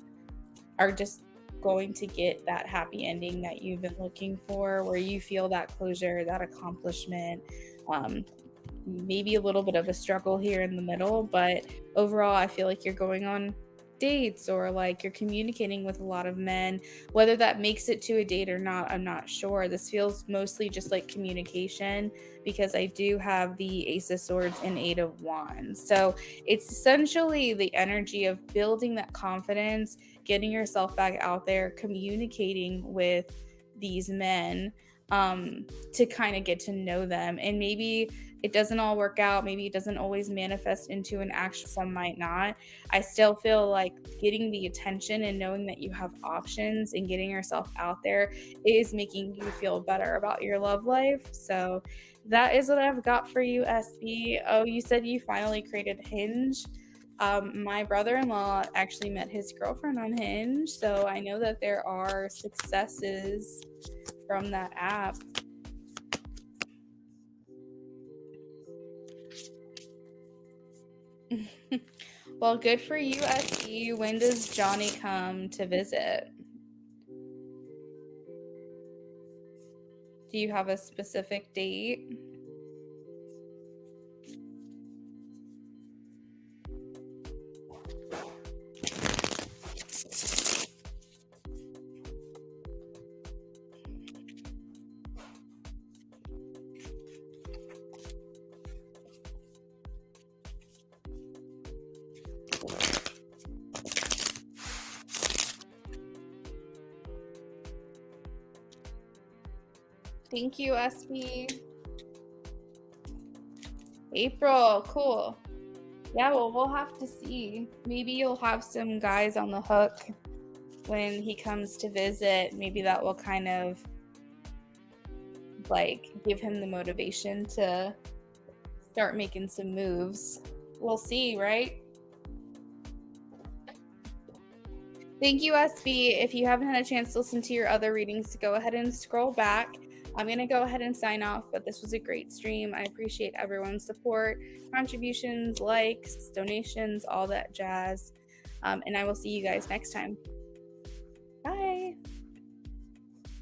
are just going to get that happy ending that you've been looking for, where you feel that closure, that accomplishment. Maybe a little bit of a struggle here in the middle, but overall I feel like you're going on dates, or like you're communicating with a lot of men. Whether that makes it to a date or not, I'm not sure. This feels mostly just like communication, because I do have the Ace of Swords and Eight of Wands. So it's essentially the energy of building that confidence, getting yourself back out there, communicating with these men, to kind of get to know them. And maybe it doesn't all work out, maybe it doesn't always manifest into an action, some might not. I still feel like getting the attention and knowing that you have options and getting yourself out there is making you feel better about your love life. So that is what I've got for you, SB. Oh, you said you finally created Hinge. My brother-in-law actually met his girlfriend on Hinge, so I know that there are successes from that app. Well, good for you, SE. When does Johnny come to visit? Do you have a specific date? Thank you, SB. April, cool. Yeah, well, we'll have to see. Maybe you'll have some guys on the hook when he comes to visit. Maybe that will kind of like give him the motivation to start making some moves. We'll see, right? Thank you, SB. If you haven't had a chance to listen to your other readings, go ahead and scroll back. I'm going to go ahead and sign off, but this was a great stream. I appreciate everyone's support, contributions, likes, donations, all that jazz. And I will see you guys next time. Bye.